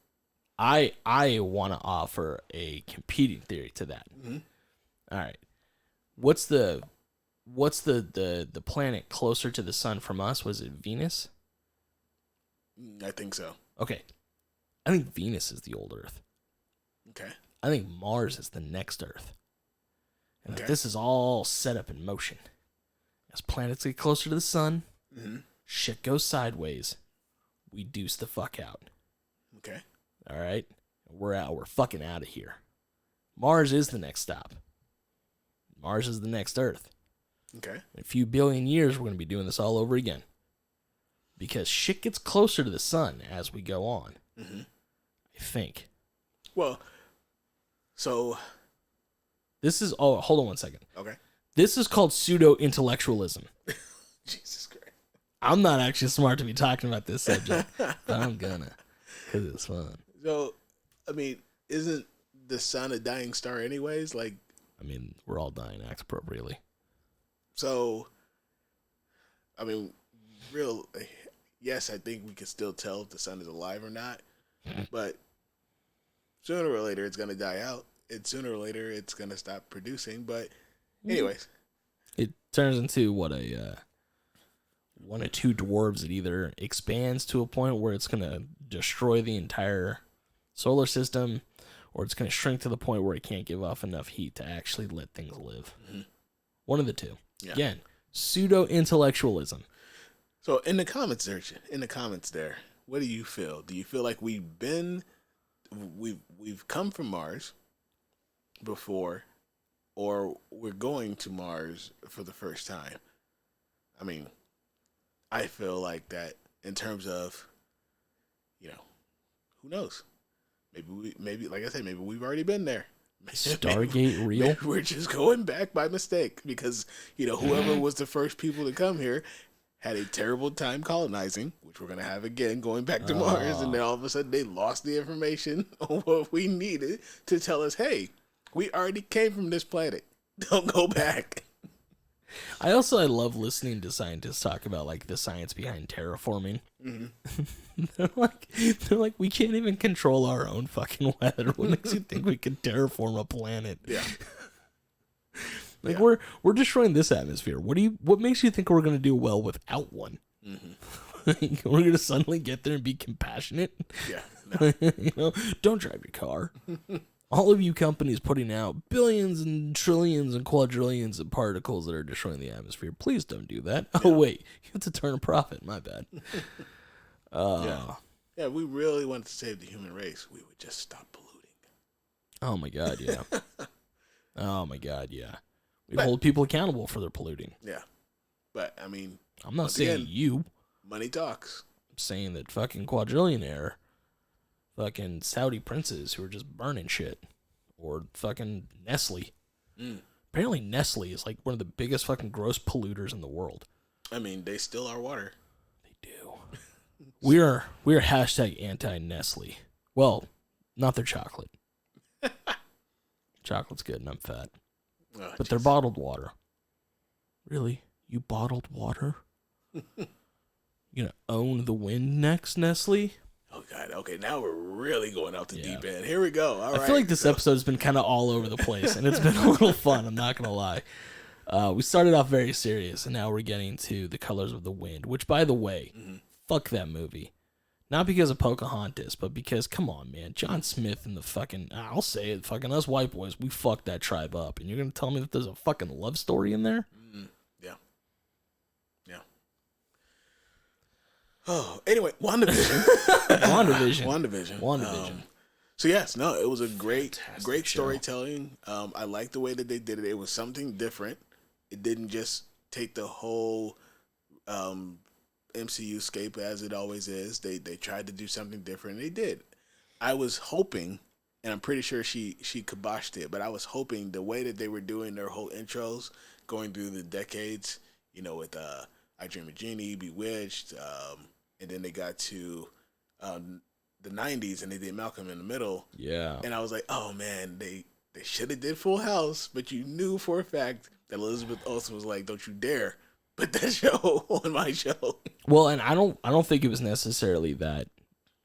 I want to offer a competing theory to that. Mm-hmm. All right. What's the planet closer to the sun from us? Was it Venus? I think so. Okay. I think Venus is the old Earth. Okay. I think Mars is the next Earth. And Okay. this is all set up in motion. As planets get closer to the sun, shit goes sideways. We deuce the fuck out. Okay. All right? We're out. We're fucking out of here. Mars is the next stop. Mars is the next Earth. Okay. In a few billion years, we're going to be doing this all over again. Because shit gets closer to the sun as we go on. I think. Well, so. This is. Oh, hold on one second. Okay. This is called pseudo-intellectualism. Jesus Christ. I'm not actually smart to be talking about this subject, but I'm gonna. Because it's fun. So, I mean, isn't the sun a dying star anyways? Like, I mean, we're all dying. Act appropriately. so, I mean, yes, I think we can still tell if the sun is alive or not, but sooner or later it's going to die out, and sooner or later it's going to stop producing, but anyways. It turns into what one of 2 dwarves. It either expands to a point where it's going to destroy the entire solar system, or it's going to shrink to the point where it can't give off enough heat to actually let things live. One of the 2. Yeah. Again, pseudo-intellectualism. So in the comments there, what do you feel? Do you feel like we've come from Mars before, or we're going to Mars for the first time? I mean, I feel like that in terms of, you know, who knows? Maybe like I said, maybe we've already been there. Stargate real? Maybe we're just going back by mistake because, you know, whoever was the first people to come here had a terrible time colonizing, which we're going to have again going back to Mars, and then all of a sudden they lost the information on what we needed to tell us, hey, we already came from this planet. Don't go back. I love listening to scientists talk about like the science behind terraforming. They're like, we can't even control our own fucking weather. What makes you think we can terraform a planet? Yeah. Like we're destroying this atmosphere. What makes you think we're gonna do well without one? We're gonna suddenly get there and be compassionate? Yeah. No. You know, don't drive your car. All of you companies putting out billions and trillions and quadrillions of particles that are destroying the atmosphere, please don't do that. Yeah. Oh wait, you have to turn a profit. My bad. Yeah, if we really wanted to save the human race, we would just stop polluting. Oh my god, yeah. Oh my god, yeah. We hold people accountable for their polluting. Yeah, but I mean, I'm not saying you. Money talks. I'm saying that fucking quadrillionaire, fucking Saudi princes who are just burning shit, or fucking Nestle. Apparently, Nestle is like one of the biggest fucking gross polluters in the world. I mean, they still are water. They do. We're hashtag anti-Nestle. Well, not their chocolate. Chocolate's good and I'm fat. Oh, but they're bottled water. Really? You bottled water? You gonna own the wind next, Nestle? Oh God! Okay, now we're really going out the deep end. Here we go. All right. I feel like this episode's been kind of all over the place, and it's been a little fun. I'm not gonna lie. We started off very serious, and now we're getting to The Colors of the Wind. Which, by the way, fuck that movie. Not because of Pocahontas, but because, come on, man, John Smith and the fucking, I'll say it, fucking us white boys, we fucked that tribe up, and you're gonna tell me that there's a fucking love story in there? Yeah. Oh, anyway, WandaVision. WandaVision. So yes, no, it was a great storytelling. I like the way that they did it. It was something different. It didn't just take the whole MCU scape as it always is. They tried to do something different. And they did. I was hoping, and I'm pretty sure she kiboshed it, but I was hoping the way that they were doing their whole intros, going through the decades, you know, with I Dream of Jeannie, Bewitched, and then they got to the 90s and they did Malcolm in the Middle. Yeah. And I was like, oh man, they should have did Full House, but you knew for a fact that Elizabeth Olsen was like, don't you dare put that show on my show. Well, and I don't think it was necessarily that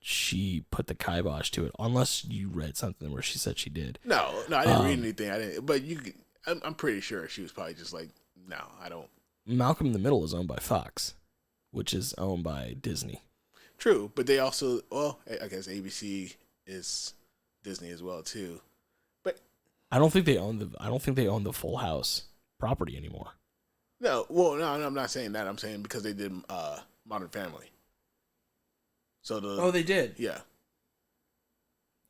she put the kibosh to it, unless you read something where she said she did. No, I didn't read anything. I didn't, but I'm pretty sure she was probably just like, no, I don't. Malcolm in the Middle is owned by Fox, which is owned by Disney. True, but they also, well, I guess ABC is Disney as well too. But I don't think they own the Full House property anymore. No, well, no, I'm not saying that. I'm saying because they did Modern Family. So they did. Yeah.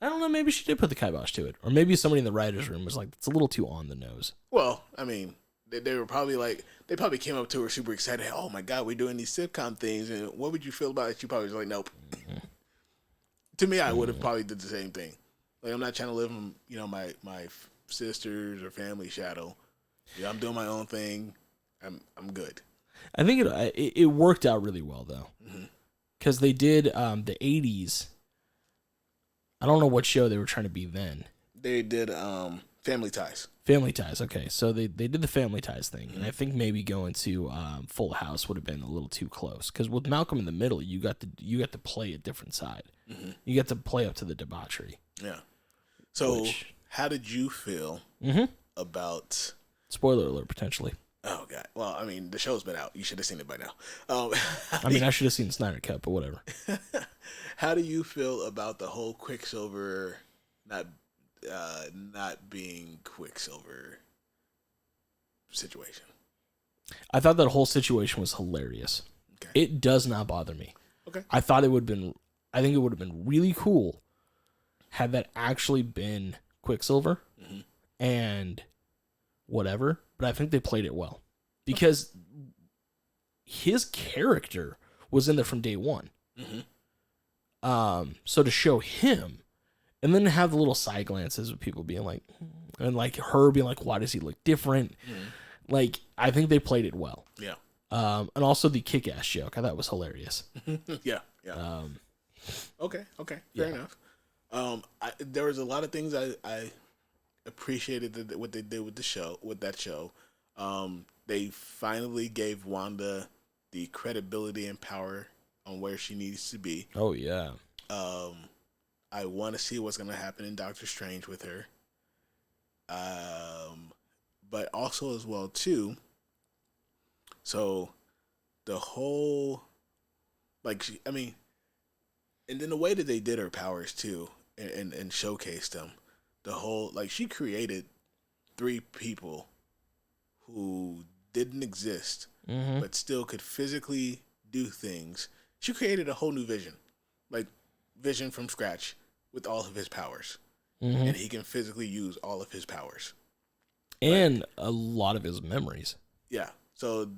I don't know. Maybe she did put the kibosh to it, or maybe somebody in the writers' room was like, "It's a little too on the nose." Well, I mean, they were probably like, they probably came up to her super excited. Oh my God, we're doing these sitcom things, and what would you feel about it? She probably was like, nope. Mm-hmm. To me, I would have probably did the same thing. Like, I'm not trying to live in, you know, my sisters or family shadow. Yeah, I'm doing my own thing. I'm good. I think it worked out really well though, because they did the 80s. I don't know what show they were trying to be then. They did Family Ties. Family Ties. Okay, so they did the Family Ties thing, and I think maybe going to Full House would have been a little too close. Because with Malcolm in the Middle, you got to play a different side. You get to play up to the debauchery. Yeah. So, how did you feel about? Spoiler alert, potentially. Oh God! Well, I mean, the show's been out. You should have seen it by now. I should have seen Snyder Cut, but whatever. How do you feel about the whole Quicksilver not being Quicksilver situation? I thought that whole situation was hilarious. Okay. It does not bother me. Okay. I think it would have been really cool had that actually been Quicksilver and whatever. But I think they played it well because his character was in there from day one. So to show him and then have the little side glances of people being like, and like her being like, why does he look different? Like, I think they played it well. Yeah. And also the kick-ass joke. I thought was hilarious. Yeah. Okay. Fair enough. There was a lot of things I appreciated what they did with that show. They finally gave Wanda the credibility and power on where she needs to be. Oh yeah. I want to see what's going to happen in Doctor Strange with her. But also as well too. So the whole, and then the way that they did her powers too, and showcased them. The whole, she created 3 people who didn't exist, but still could physically do things. She created a whole new Vision from scratch with all of his powers. And he can physically use all of his powers. And a lot of his memories. Yeah. So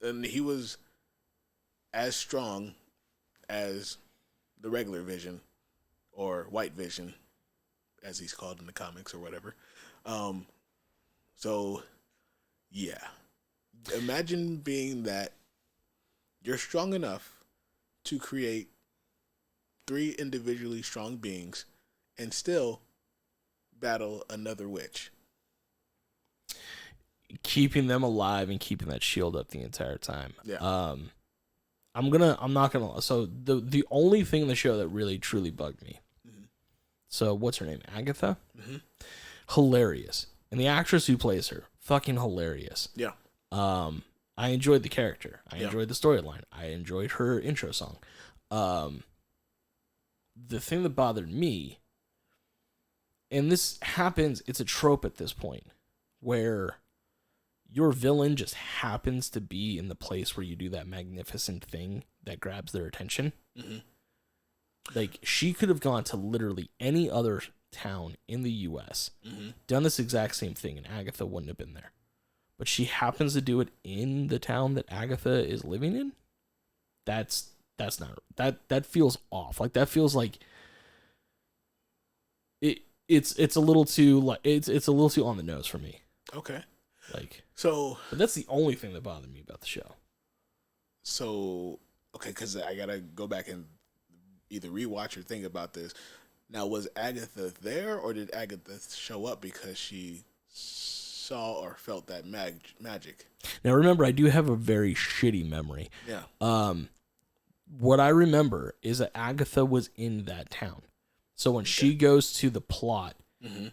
and he was as strong as the regular Vision, or White Vision, as he's called in the comics or whatever. So, yeah. Imagine being that you're strong enough to create 3 individually strong beings and still battle another witch. Keeping them alive and keeping that shield up the entire time. Yeah. I'm not gonna. So the only thing in the show that really truly bugged me. Mm-hmm. So what's her name? Agatha. Mm-hmm. Hilarious, and the actress who plays her, fucking hilarious. Yeah. I enjoyed the character. I enjoyed the storyline. I enjoyed her intro song. The thing that bothered me, and this happens, it's a trope at this point, where your villain just happens to be in the place where you do that magnificent thing that grabs their attention. Mm-hmm. Like, she could have gone to literally any other town in the U.S., mm-hmm. done this exact same thing, and Agatha wouldn't have been there. But she happens to do it in the town that Agatha is living in. That's not that feels off. Like, that feels like it's a little too like it's a little too on the nose for me. Okay. Like, so, but that's the only thing that bothered me about the show. So, okay, because I gotta go back and either rewatch or think about this. Now, was Agatha there, or did Agatha show up because she saw or felt that magic? Now, remember, I do have a very shitty memory. Yeah. What I remember is that Agatha was in that town. So when she goes to the plot, mm-hmm.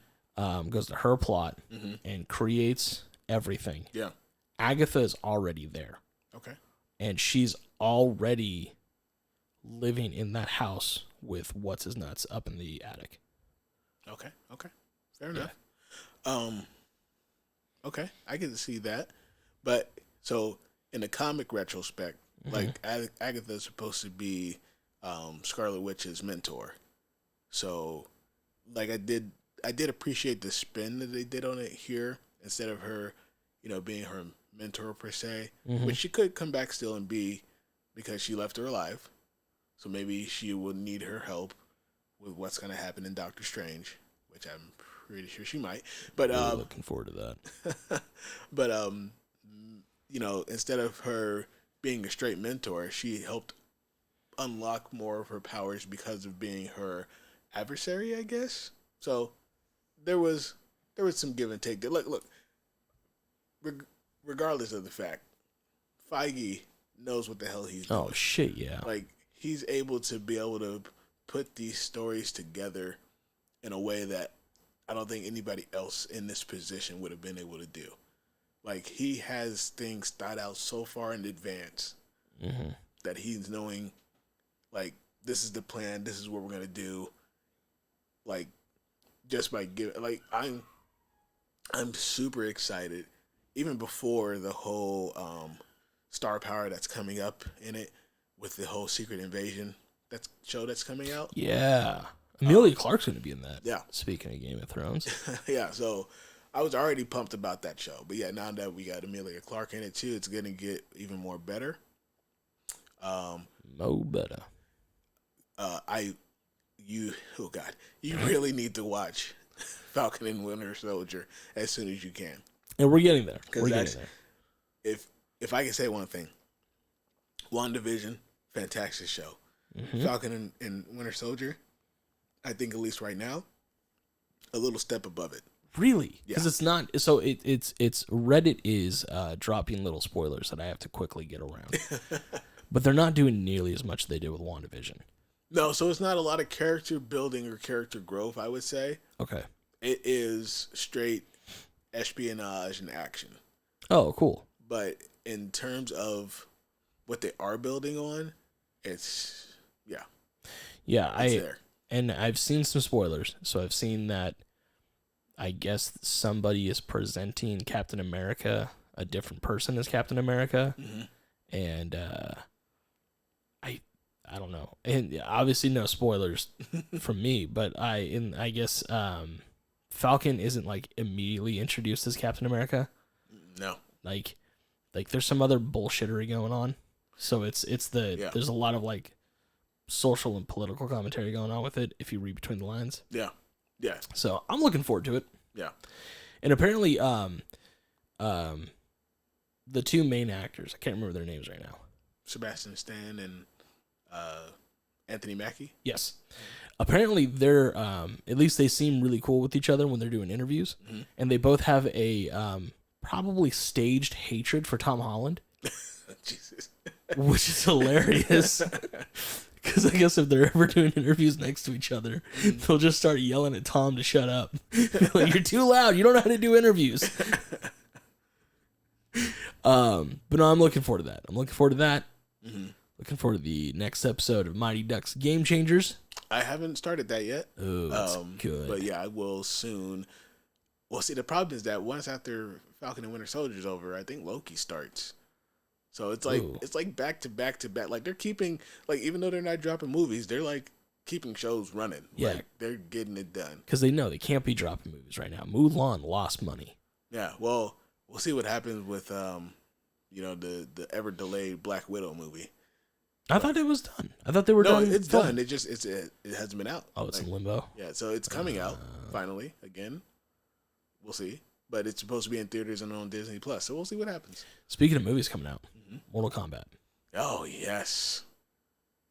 Goes to her plot, mm-hmm. and creates everything. Yeah. Agatha is already there. Okay. And she's already living in that house with what's his nuts up in the attic. Okay. Fair enough. Yeah. Okay, I can see that. But so in the comic retrospect, mm-hmm. like Agatha's supposed to be Scarlet Witch's mentor. So like I did appreciate the spin that they did on it here, instead of her, being her mentor per se, mm-hmm. which she could come back still and be, because she left her alive. So maybe she would need her help with what's going to happen in Doctor Strange, which I'm pretty sure she might. But really looking forward to that. But instead of her being a straight mentor, she helped unlock more of her powers because of being her adversary, I guess. So there was some give and take. Look. Regardless of the fact, Feige knows what the hell he's doing. Oh shit, yeah. Like, he's able to put these stories together in a way that I don't think anybody else in this position would have been able to do. Like, he has things thought out so far in advance, mm-hmm. that he's knowing, like, this is the plan, this is what we're gonna do. Like, just by giving, like, I'm super excited, even before the whole star power that's coming up in it, with the whole Secret Invasion show that's coming out. Yeah. Emilia Clarke's going to be in that. Yeah. Speaking of Game of Thrones. Yeah, so I was already pumped about that show. But yeah, now that we got Emilia Clarke in it too, it's going to get even more better. Better. You really need to watch Falcon and Winter Soldier as soon as you can. And we're getting there. We're getting there. If I can say one thing, WandaVision, fantastic show. Mm-hmm. Falcon and Winter Soldier, I think at least right now, a little step above it. Really? Because it's not. So it's Reddit is dropping little spoilers that I have to quickly get around. But they're not doing nearly as much as they did with WandaVision. No, so it's not a lot of character building or character growth, I would say. Okay. It is straight espionage and action. Oh, cool. But in terms of what they are building on, it's there. And I've seen some spoilers. So I've seen that I guess somebody is presenting Captain America, a different person as Captain America. Mm-hmm. And I don't know. And obviously no spoilers from me, but I guess Falcon isn't like immediately introduced as Captain America. No. Like there's some other bullshittery going on. So there's a lot of like social and political commentary going on with it if you read between the lines. Yeah. Yeah. So I'm looking forward to it. Yeah. And apparently the two main actors, I can't remember their names right now, Sebastian Stan and Anthony Mackie. Yes. Apparently, they're at least they seem really cool with each other when they're doing interviews, and they both have a probably staged hatred for Tom Holland, Jesus. which is hilarious. Because I guess if they're ever doing interviews next to each other, they'll just start yelling at Tom to shut up. Like, you're too loud. You don't know how to do interviews. But no, I'm looking forward to that. Looking forward to the next episode of Mighty Ducks Game Changers. I haven't started that yet. Oh, that's good. But yeah, I will soon. Well, see, the problem is that once after Falcon and Winter Soldier is over, I think Loki starts. So it's like back to back to back. Like they're keeping, like, even though they're not dropping movies, they're like keeping shows running. Yeah. Like, they're getting it done. Because they know they can't be dropping movies right now. Mulan lost money. Yeah. Well, we'll see what happens with the ever delayed Black Widow movie. I thought it was done. I thought they were done. No, it's done. It hasn't been out. Oh, it's in limbo. Yeah, so it's coming out finally again. We'll see. But it's supposed to be in theaters and on Disney Plus. So we'll see what happens. Speaking of movies coming out, Mortal Kombat. Oh, yes.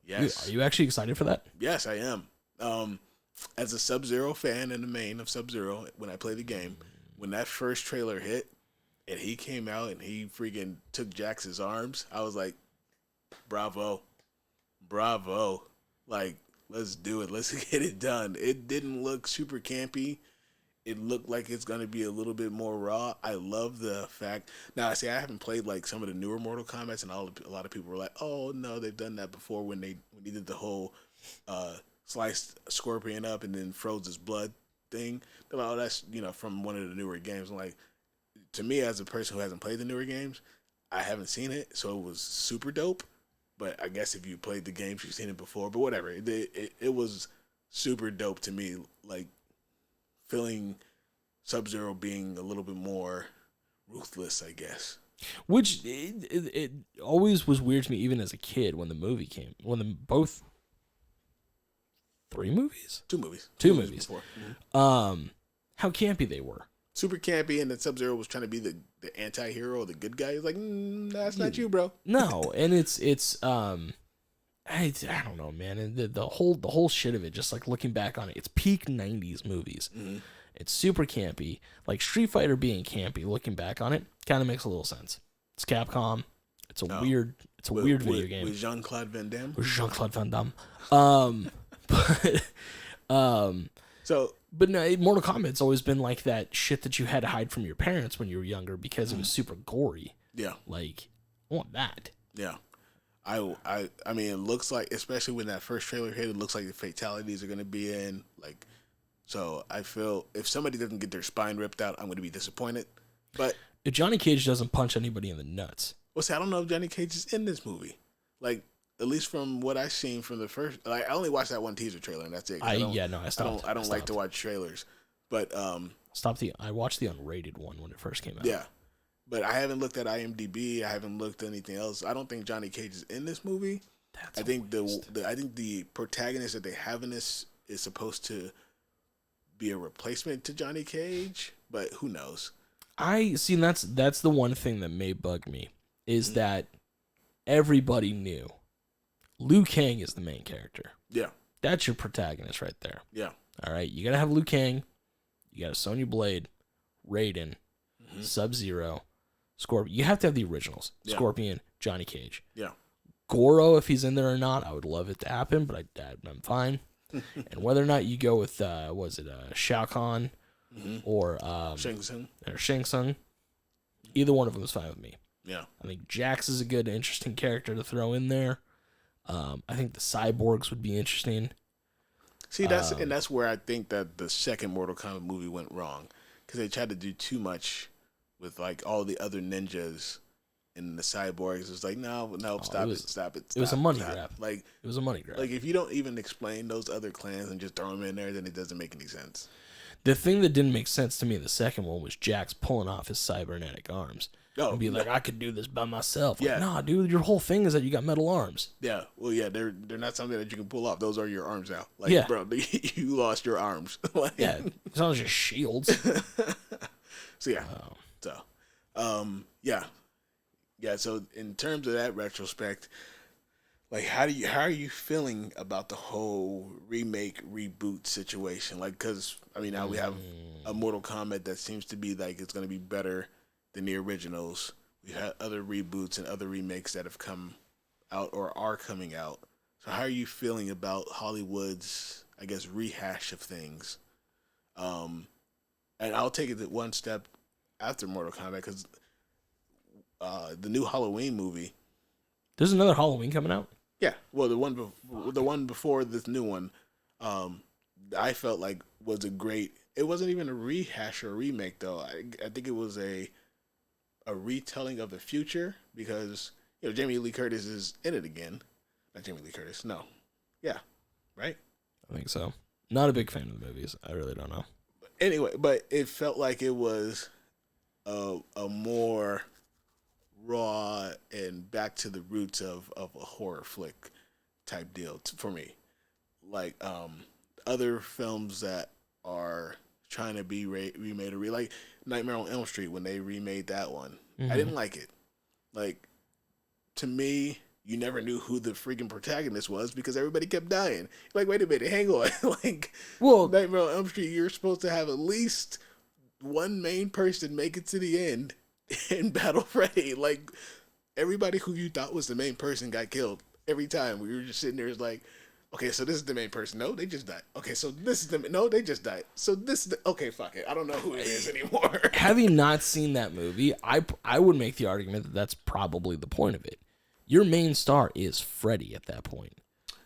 Yes. Are you actually excited for that? Yes, I am. As a Sub-Zero fan and the main of Sub-Zero, when I play the game, when that first trailer hit and he came out and he freaking took Jax's arms, I was like, bravo. Bravo. Like, let's do it. Let's get it done. It didn't look super campy. It looked like it's going to be a little bit more raw. I love the fact. Now, see, I haven't played like some of the newer Mortal Kombat, and a lot of people were like, "Oh no, they've done that before." When they did the whole sliced Scorpion up and then froze his blood thing. They're like, "Oh, that's from one of the newer games." I'm like, to me, as a person who hasn't played the newer games, I haven't seen it, so it was super dope. But I guess if you played the games, you've seen it before. But whatever, it was super dope to me. Like, feeling Sub-Zero being a little bit more ruthless, I guess. Which it always was weird to me, even as a kid, when the movie came. Both 3 movies? 2 movies. 2 movies. Before. How campy they were. Super campy, and then Sub-Zero was trying to be the anti-hero, the good guy. He's like, that's not you, bro. No, and it's I don't know, man. And the whole shit of it, just like looking back on it, it's peak 90s movies. Mm-hmm. It's super campy. Like Street Fighter being campy, looking back on it, kind of makes a little sense. It's Capcom. It's a weird video game. With Jean-Claude Van Damme? With Jean-Claude Van Damme. But no, Mortal Kombat's always been like that shit that you had to hide from your parents when you were younger because it was super gory. Yeah. Like, I want that. Yeah. I mean, it looks like, especially when that first trailer hit, it looks like the fatalities are going to be in. Like, so I feel if somebody doesn't get their spine ripped out, I'm going to be disappointed. But if Johnny Cage doesn't punch anybody in the nuts. Well, see, I don't know if Johnny Cage is in this movie. Like, at least from what I've seen from the first, like, I only watched that one teaser trailer, and that's it. I stopped. I don't like to watch trailers, but I watched the unrated one when it first came out. Yeah, but I haven't looked at IMDb. I haven't looked at anything else. I don't think Johnny Cage is in this movie. I think the protagonist that they have in this is supposed to be a replacement to Johnny Cage, but who knows? I see. And that's the one thing that may bug me is that everybody knew Liu Kang is the main character. Yeah. That's your protagonist right there. Yeah. All right. You got to have Liu Kang. You got a Sonya Blade, Raiden, Sub-Zero, Scorpion. You have to have the originals. Yeah. Scorpion, Johnny Cage. Yeah. Goro, if he's in there or not, I would love it to happen, but I'm fine. And whether or not you go with, Shao Kahn or Shang Tsung, either one of them is fine with me. Yeah. I think Jax is a good, interesting character to throw in there. I think the cyborgs would be interesting. See, that's where I think that the second Mortal Kombat movie went wrong, because they tried to do too much with like all the other ninjas and the cyborgs. It's like no, stop it. It was a money grab. Like it was a money grab. Like if you don't even explain those other clans and just throw them in there, then it doesn't make any sense. The thing that didn't make sense to me in the second one was Jax pulling off his cybernetic arms. And be like, I could do this by myself. Like, nah, dude, your whole thing is that you got metal arms. Yeah, well, yeah, they're not something that you can pull off. Those are your arms now. Like, bro, you lost your arms. Like, yeah, it's not just shields. So yeah, Yeah, so in terms of that retrospect, like how are you feeling about the whole remake reboot situation? Like, because I mean, now we have a Mortal Kombat that seems to be like it's going to be better than the originals. We've had other reboots and other remakes that have come out or are coming out. So how are you feeling about Hollywood's, I guess, rehash of things? And I'll take it one step after Mortal Kombat because the new Halloween movie. There's another Halloween coming out? Yeah, well, the one before this new one, I felt like was a great. It wasn't even a rehash or a remake though. I think it was a retelling of the future because Jamie Lee Curtis is in it again. Not Jamie Lee Curtis, no. Yeah, right. I think so. Not a big fan of the movies. I really don't know. Anyway, but it felt like it was a more raw and back to the roots of a horror flick type deal for me. Like other films that are trying to be remade like Nightmare on Elm Street when they remade that one. Mm-hmm. I didn't like it. Like, to me, you never knew who the freaking protagonist was because everybody kept dying. Like, wait a minute, hang on. Like, well, Nightmare on Elm Street, you're supposed to have at least one main person make it to the end and battle Freddy. Like, everybody who you thought was the main person got killed every time. We were just sitting there, it's like, okay, so this is the main person. No, they just died. Okay, so this is no, they just died. So this is okay, fuck it. I don't know who it is anymore. Having not seen that movie, I would make the argument that that's probably the point of it. Your main star is Freddy at that point.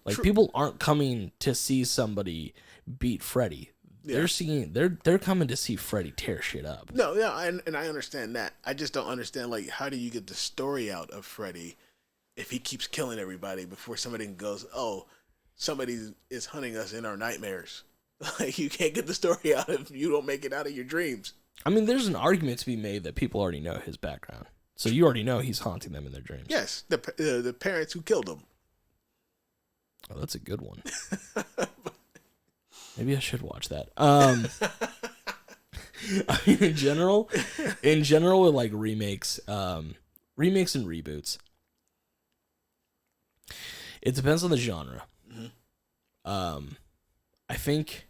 Like, true. People aren't coming to see somebody beat Freddy. Yeah. They're coming to see Freddy tear shit up. No, yeah, and I understand that. I just don't understand, like, how do you get the story out of Freddy if he keeps killing everybody before somebody goes, oh, somebody is hunting us in our nightmares. Like, you can't get the story out if you don't make it out of your dreams. I mean, there's an argument to be made that people already know his background. So you already know he's haunting them in their dreams. Yes, the parents who killed him. Oh, that's a good one. Maybe I should watch that. I mean, in general, with like remakes and reboots, it depends on the genre. Mm-hmm. I think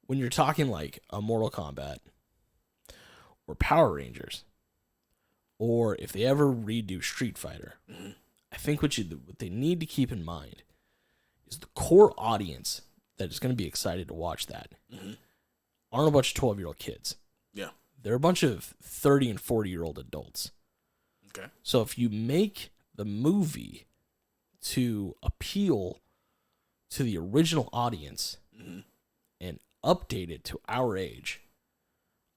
when you're talking like a Mortal Kombat or Power Rangers, or if they ever redo Street Fighter, mm-hmm. I think what they need to keep in mind is the core audience that is going to be excited to watch that mm-hmm. aren't a bunch of 12-year-old kids. Yeah. They're a bunch of 30 and 40-year-old adults. Okay. So if you make the movie to appeal to the original audience mm-hmm. and update it to our age,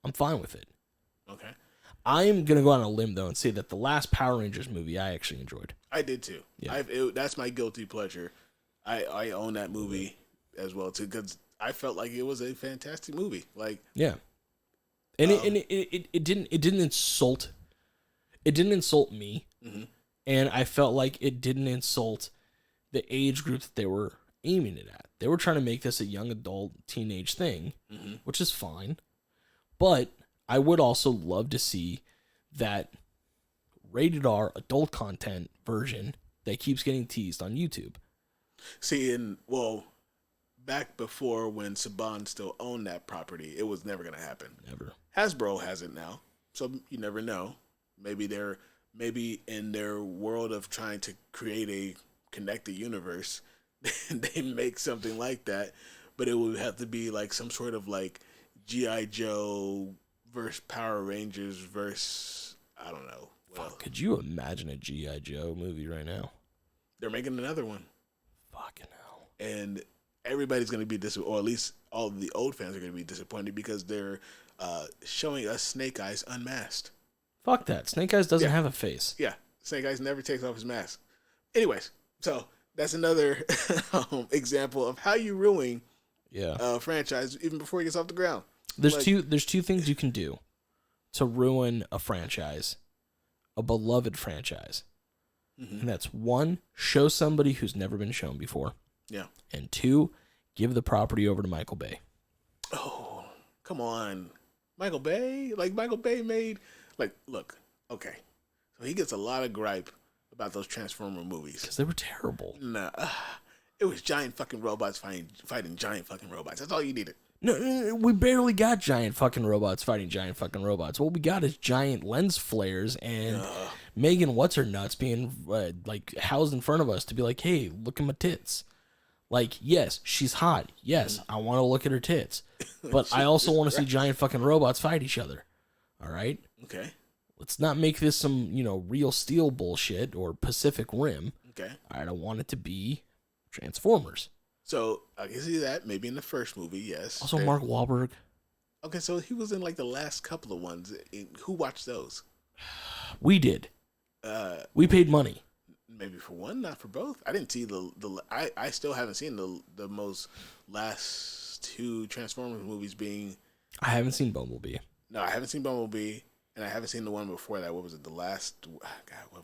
I'm fine with it. Okay. I'm going to go on a limb, though, and say that the last Power Rangers movie I actually enjoyed. I did, too. Yeah. That's my guilty pleasure. I own that movie as well, too, because I felt like it was a fantastic movie. Like, yeah. And it didn't insult me. Mm-hmm. And I felt like it didn't insult the age group that they were aiming it at. They were trying to make this a young adult teenage thing, mm-hmm. which is fine. But I would also love to see that rated R adult content version that keeps getting teased on YouTube. See, back before when Saban still owned that property, it was never going to happen. Never. Hasbro has it now, so you never know. Maybe in their world of trying to create a connected universe, they make something like that, but it would have to be like some sort of like G.I. Joe versus Power Rangers versus, I don't know. Fuck, could you imagine a G.I. Joe movie right now? They're making another one. Fucking hell. And everybody's going to be disappointed, or at least all of the old fans are going to be disappointed because they're showing us Snake Eyes unmasked. Fuck that. Snake Eyes doesn't have a face. Yeah. Snake Eyes never takes off his mask. Anyways, so that's another example of how you ruin a franchise even before it gets off the ground. There's two things you can do to ruin a franchise, a beloved franchise. Mm-hmm. And that's one, show somebody who's never been shown before. Yeah. And two, give the property over to Michael Bay. Oh, come on. Michael Bay? Like, Michael Bay made, like, look, okay. So he gets a lot of gripe about those Transformer movies. Because they were terrible. Nah. It was giant fucking robots fighting giant fucking robots. That's all you needed. No, we barely got giant fucking robots fighting giant fucking robots. What we got is giant lens flares and Megan What's-Her-Nuts being like housed in front of us to be like, hey, look at my tits. Like, yes, she's hot. Yes, I want to look at her tits. But I also want to see giant fucking robots fight each other. All right? Okay. Let's not make this some, Real Steel bullshit or Pacific Rim. Okay. All right, I want it to be Transformers. So, I can see that. Maybe in the first movie, yes. Also, Mark Wahlberg. Okay, so he was in like the last couple of ones. Who watched those? We did. We paid money. Maybe for one, not for both. I didn't see I still haven't seen the most last two Transformers movies being. I haven't seen Bumblebee. No, I haven't seen Bumblebee, and I haven't seen the one before that. What was it? The last.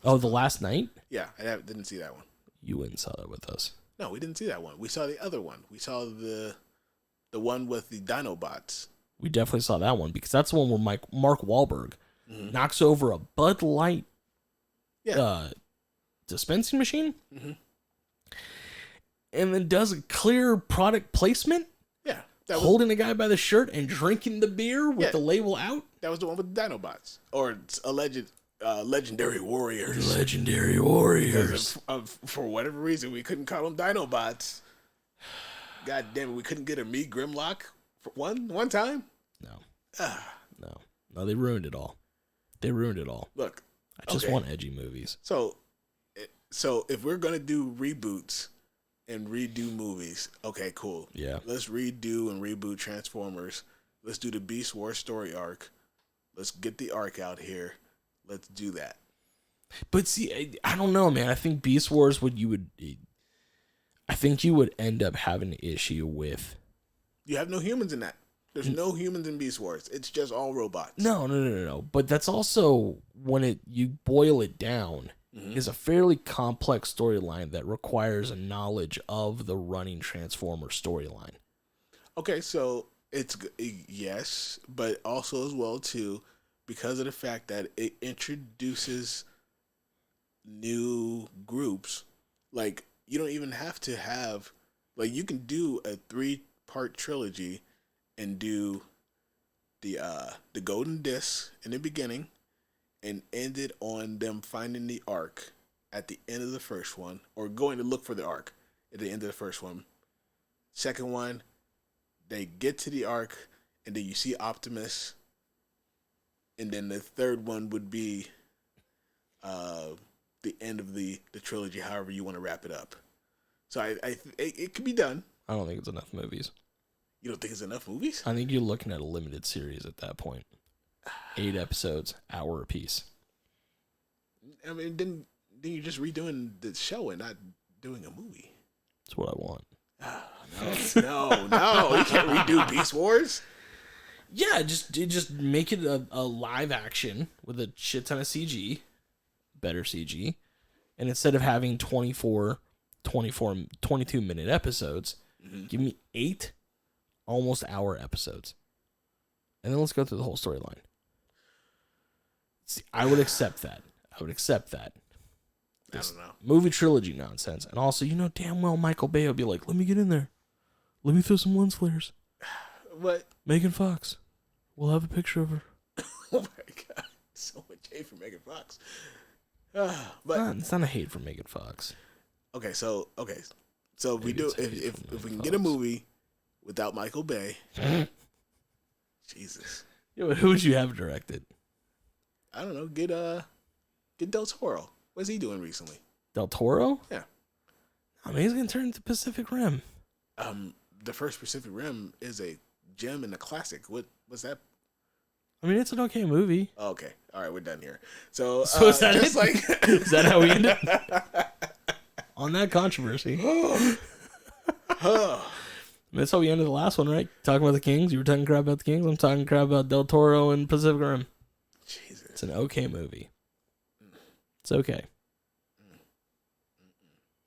God, The Last Night? Yeah, I didn't see that one. You wouldn't saw that with us. No, we didn't see that one. We saw the other one. We saw the one with the Dinobots. We definitely saw that one because that's the one where Mark Wahlberg knocks over a Bud Light dispensing machine and then does a clear product placement. Yeah. Holding the guy by the shirt and drinking the beer with the label out. That was the one with the Dinobots. Or alleged legendary warriors. Legendary warriors. For whatever reason, we couldn't call them Dinobots. God damn it, we couldn't get a me Grimlock for one time? No. No, they ruined it all. Look. I just want edgy movies. So if we're going to do reboots and redo movies, okay, cool. Yeah. Let's redo and reboot Transformers. Let's do the Beast Wars story arc. Let's get the arc out here. Let's do that. But see, I don't know, man. I think Beast Wars you would end up having an issue with. You have no humans in that. There's no humans in Beast Wars. It's just all robots. No. But that's also when you boil it down, is a fairly complex storyline that requires a knowledge of the running Transformer storyline. Okay, so it's yes, but also as well too, because of the fact that it introduces new groups. Like, you don't even have to have, like, you can do a 3-part trilogy and do the Golden Disc in the beginning and end it on them finding the Ark at the end of the first one, or going to look for the Ark at the end of the first one. Second one, they get to the Ark, and then you see Optimus. And then the third one would be the end of the trilogy, however you want to wrap it up. So it could be done. I don't think it's enough movies. You don't think it's enough movies? I think you're looking at a limited series at that point. 8 episodes, hour apiece. I mean, then you're just redoing the show and not doing a movie. That's what I want. No. You can't redo Beast Wars. Yeah, just make it a live action with a shit ton of CG, better CG, and instead of having 22 minute episodes, give me 8 almost hour episodes, and then let's go through the whole storyline. See, I would accept that. I don't know. Movie trilogy nonsense, and also damn well Michael Bay will be like, let me get in there, let me throw some lens flares. What? Megan Fox. We'll have a picture of her. Oh my god. So much hate for Megan Fox. But it's not a hate for Megan Fox. Okay, so if we do if we can get a movie without Michael Bay. Jesus. Yeah, but who would you have directed? I don't know. Get Del Toro. What's he doing recently? Del Toro? Yeah. I mean, he's gonna turn into Pacific Rim. The first Pacific Rim is a gem and a classic. What was that? I mean, it's an okay movie. Oh, okay. All right, we're done here. So is that just it? like Is that how we end it? On that controversy. That's how we ended the last one, right? Talking about the Kings. You were talking crap about the Kings. I'm talking crap about Del Toro and Pacific Rim. Jesus. It's an okay movie. It's okay.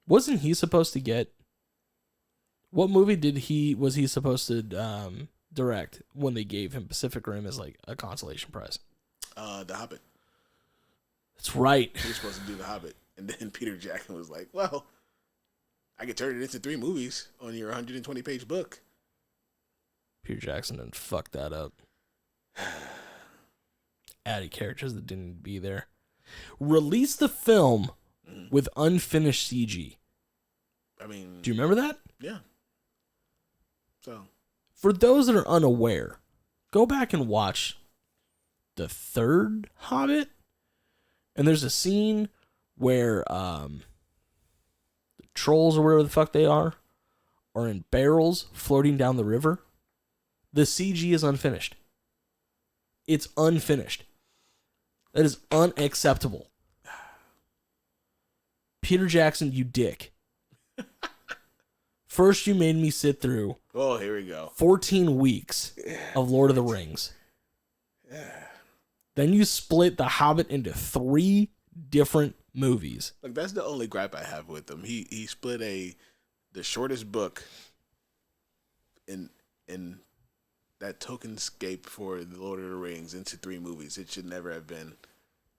Wasn't he supposed to get... What movie was he supposed to direct when they gave him Pacific Rim as like a consolation prize? The Hobbit. That's right. He was supposed to do The Hobbit. And then Peter Jackson was like, well, I could turn it into 3 movies on your 120-page book. Peter Jackson didn't fuck that up. Added characters that didn't need to be there. Release the film with unfinished CG. I mean... Do you remember that? Yeah. So... For those that are unaware, go back and watch the third Hobbit. And there's a scene where the trolls or whatever the fuck they are in barrels floating down the river. The CG is unfinished. It's unfinished. That is unacceptable. Peter Jackson, you dick. First, you made me sit through here we go. 14 weeks of Lord of the Rings. Then you split The Hobbit into 3 different movies. Like, that's the only gripe I have with him. He split the shortest book in that tokenscape for the Lord of the Rings into 3 movies. It should never have been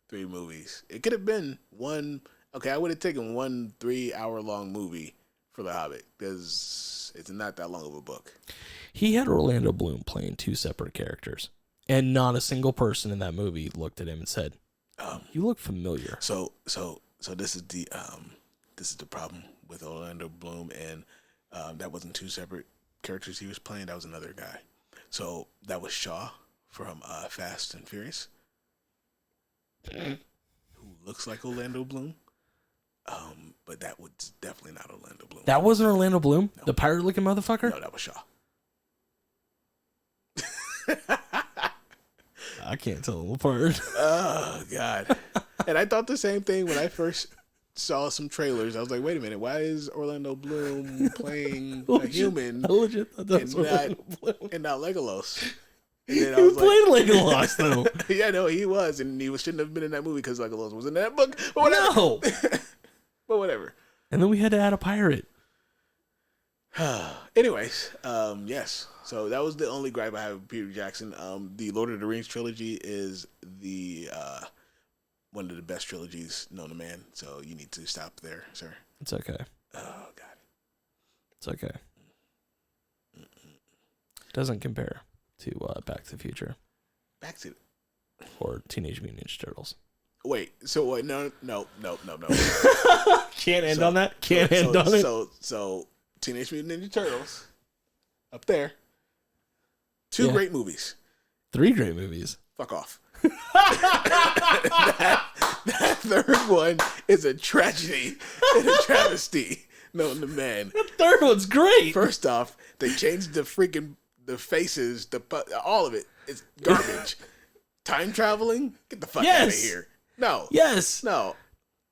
3 movies. It could have been one. Okay, I would have taken 1 3-hour-long movie for The Hobbit because it's not that long of a book. He had Orlando Bloom playing 2 separate characters, and not a single person in that movie looked at him and said, "You look familiar." So this is the problem with Orlando Bloom, and that wasn't 2 separate characters he was playing. That was another guy. So that was Shaw from Fast and Furious, who looks like Orlando Bloom. But that was definitely not Orlando Bloom. That wasn't Orlando Bloom? No. The pirate-looking motherfucker? No, that was Shaw. I can't tell them apart. Oh, God. And I thought the same thing when I first saw some trailers. I was like, wait a minute, why is Orlando Bloom playing a human I legit thought that was Orlando Bloom. and not Legolas? And then He was playing Legolas, though. Yeah, no, he was, and he shouldn't have been in that movie because Legolas was in that book. But whatever. No. But whatever. And then we had to add a pirate. Anyways, yes. So that was the only gripe I have with Peter Jackson. The Lord of the Rings trilogy is the one of the best trilogies known to man. So you need to stop there, sir. It's okay. Oh, God. It's okay. Doesn't compare to Back to the Future. Back to Or Teenage Mutant Ninja Turtles. Wait. So what? No. Can't end on that. Can't end on it. So Teenage Mutant Ninja Turtles up there. 2 great movies. 3 great movies. Fuck off. that third one is a tragedy and a travesty known to man. The third one's great. First off, they changed the faces, all of it. It's garbage. Time traveling? Get the fuck out of here. No. Yes. No.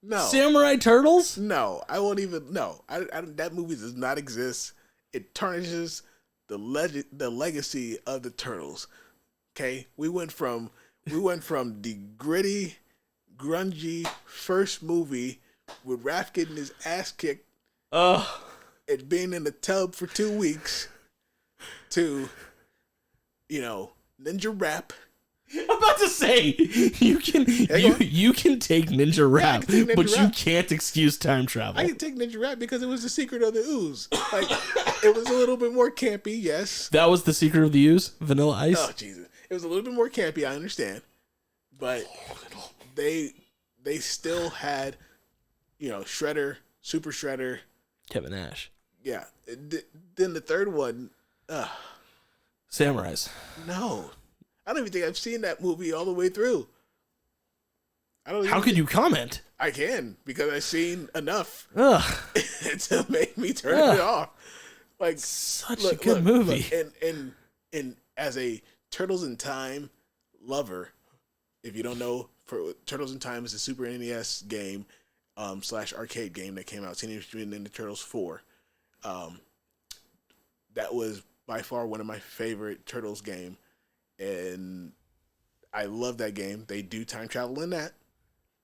Samurai Turtles? No. I won't even. No. That movie does not exist. It tarnishes the legacy of the Turtles. Okay? We went from the gritty, grungy first movie with Raph getting his ass kicked, it being in the tub for 2 weeks, to, Ninja Rap. I'm about to say you can take Ninja Rap, but you can't excuse time travel. I can take Ninja Rap because it was the secret of the ooze. Like, it was a little bit more campy, yes. That was the secret of the ooze? Vanilla Ice? Oh, Jesus. It was a little bit more campy, I understand. But they still had, Shredder, Super Shredder. Kevin Nash. Yeah. Then the third one. Samurais. No. I don't even think I've seen that movie all the way through. How could you comment? I can, because I've seen enough to make me turn it off. Like, such a good movie. And as a Turtles in Time lover, if you don't know, Turtles in Time is a Super NES game / arcade game that came out, Teenage Mutant Ninja Turtles 4. That was by far one of my favorite Turtles game. And I love that game. They do time travel in that.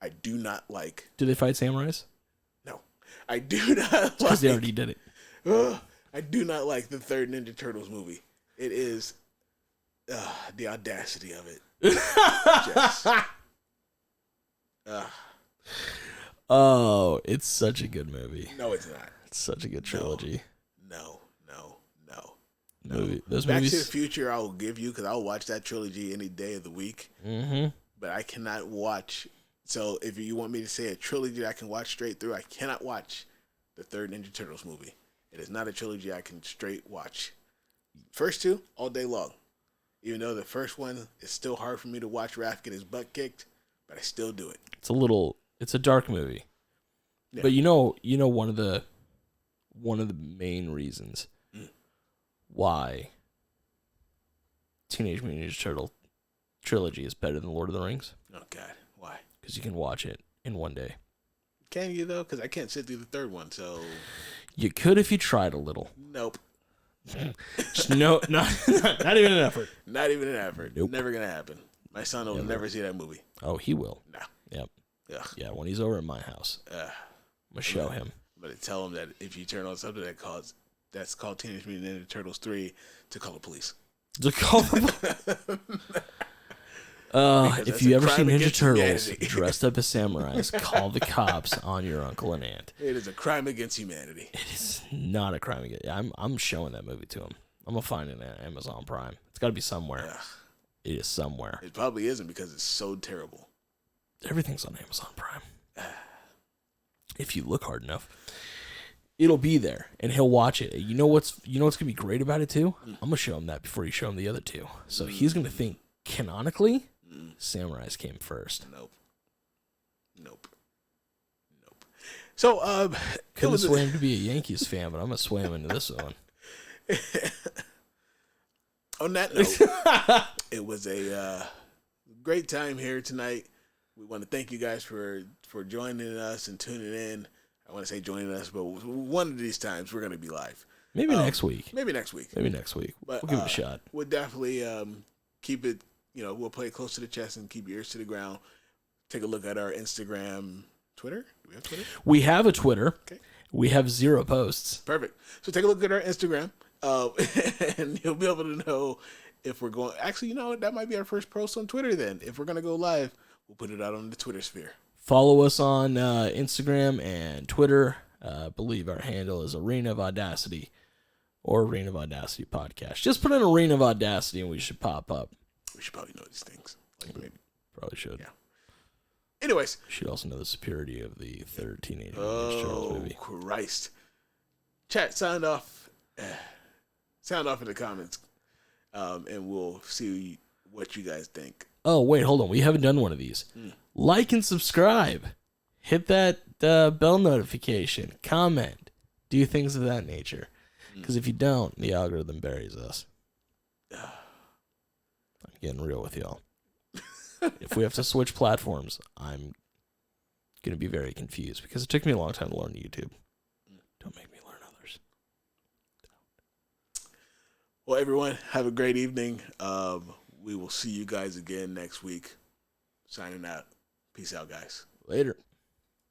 I do not like. Do they fight samurais? No, I do not like. Because they already did it. I do not like the third Ninja Turtles movie. It is the audacity of it. Just, Oh, it's such a good movie. No, it's not. It's such a good trilogy. No. Those Back movies. to the Future, I will give you because I'll watch that trilogy any day of the week. Mm-hmm. But I cannot watch. So if you want me to say a trilogy that I can watch straight through, I cannot watch the third Ninja Turtles movie. It is not a trilogy I can straight watch. First two, all day long. Even though the first one is still hard for me to watch Raph get his butt kicked, but I still do it. It's a dark movie. Yeah. But you know one of the main reasons why Teenage Mutant Ninja Turtle trilogy is better than Lord of the Rings? Oh God, why? Because you can watch it in one day. Can you though? Because I can't sit through the third one. So you could if you tried a little. Nope. No, not even an effort. Not even an effort. Nope. Never gonna happen. My son will never see that movie. Oh, he will. No. Yep. Ugh. Yeah, when he's over at my house, I'm gonna show him. I'm gonna tell him that if you turn on something that's called Teenage Mutant Ninja Turtles 3, to call the police. To call the if you ever see Ninja Turtles dressed up as samurais, call the cops on your uncle and aunt. It is a crime against humanity. It is not a crime against. I'm showing that movie to him. I'm gonna find it on Amazon Prime. It's got to be somewhere. Ugh. It is somewhere. It probably isn't because it's so terrible. Everything's on Amazon Prime. If you look hard enough, it'll be there, and he'll watch it. You know what's gonna be great about it too? I'm gonna show him that before you show him the other two. So he's gonna think canonically, samurais came first. Nope. So couldn't sway him to be a Yankees fan, but I'm gonna sway him into this one. On that note, it was a great time here tonight. We want to thank you guys for joining us and tuning in. I want to say joining us, but one of these times we're going to be live. Maybe next week. Maybe next week. But we'll give it a shot. We'll definitely keep it, we'll play it close to the chest and keep your ears to the ground. Take a look at our Instagram, Twitter. Do we have Twitter? We have a Twitter. Okay. We have 0 posts. Perfect. So take a look at our Instagram, and you'll be able to know if we're going. Actually, that might be our first post on Twitter then. If we're going to go live, we'll put it out on the Twitter sphere. Follow us on Instagram and Twitter. I believe our handle is Arena of Audacity or Arena of Audacity Podcast. Just put in Arena of Audacity and we should pop up. We should probably know these things. Probably should. Yeah. Anyways. We should also know the superiority of the third Teenage Mutant Ninja Turtles movie. Oh, Christ. Chat, sound off. Sound off in the comments. And we'll see what you guys think. Oh, wait, hold on. We haven't done one of these. Like and subscribe. Hit that bell notification. Comment. Do things of that nature. Because if you don't, the algorithm buries us. I'm getting real with y'all. If we have to switch platforms, I'm going to be very confused because it took me a long time to learn YouTube. Don't make me learn others. Well, everyone, have a great evening. We will see you guys again next week. Signing out. Peace out, guys. Later.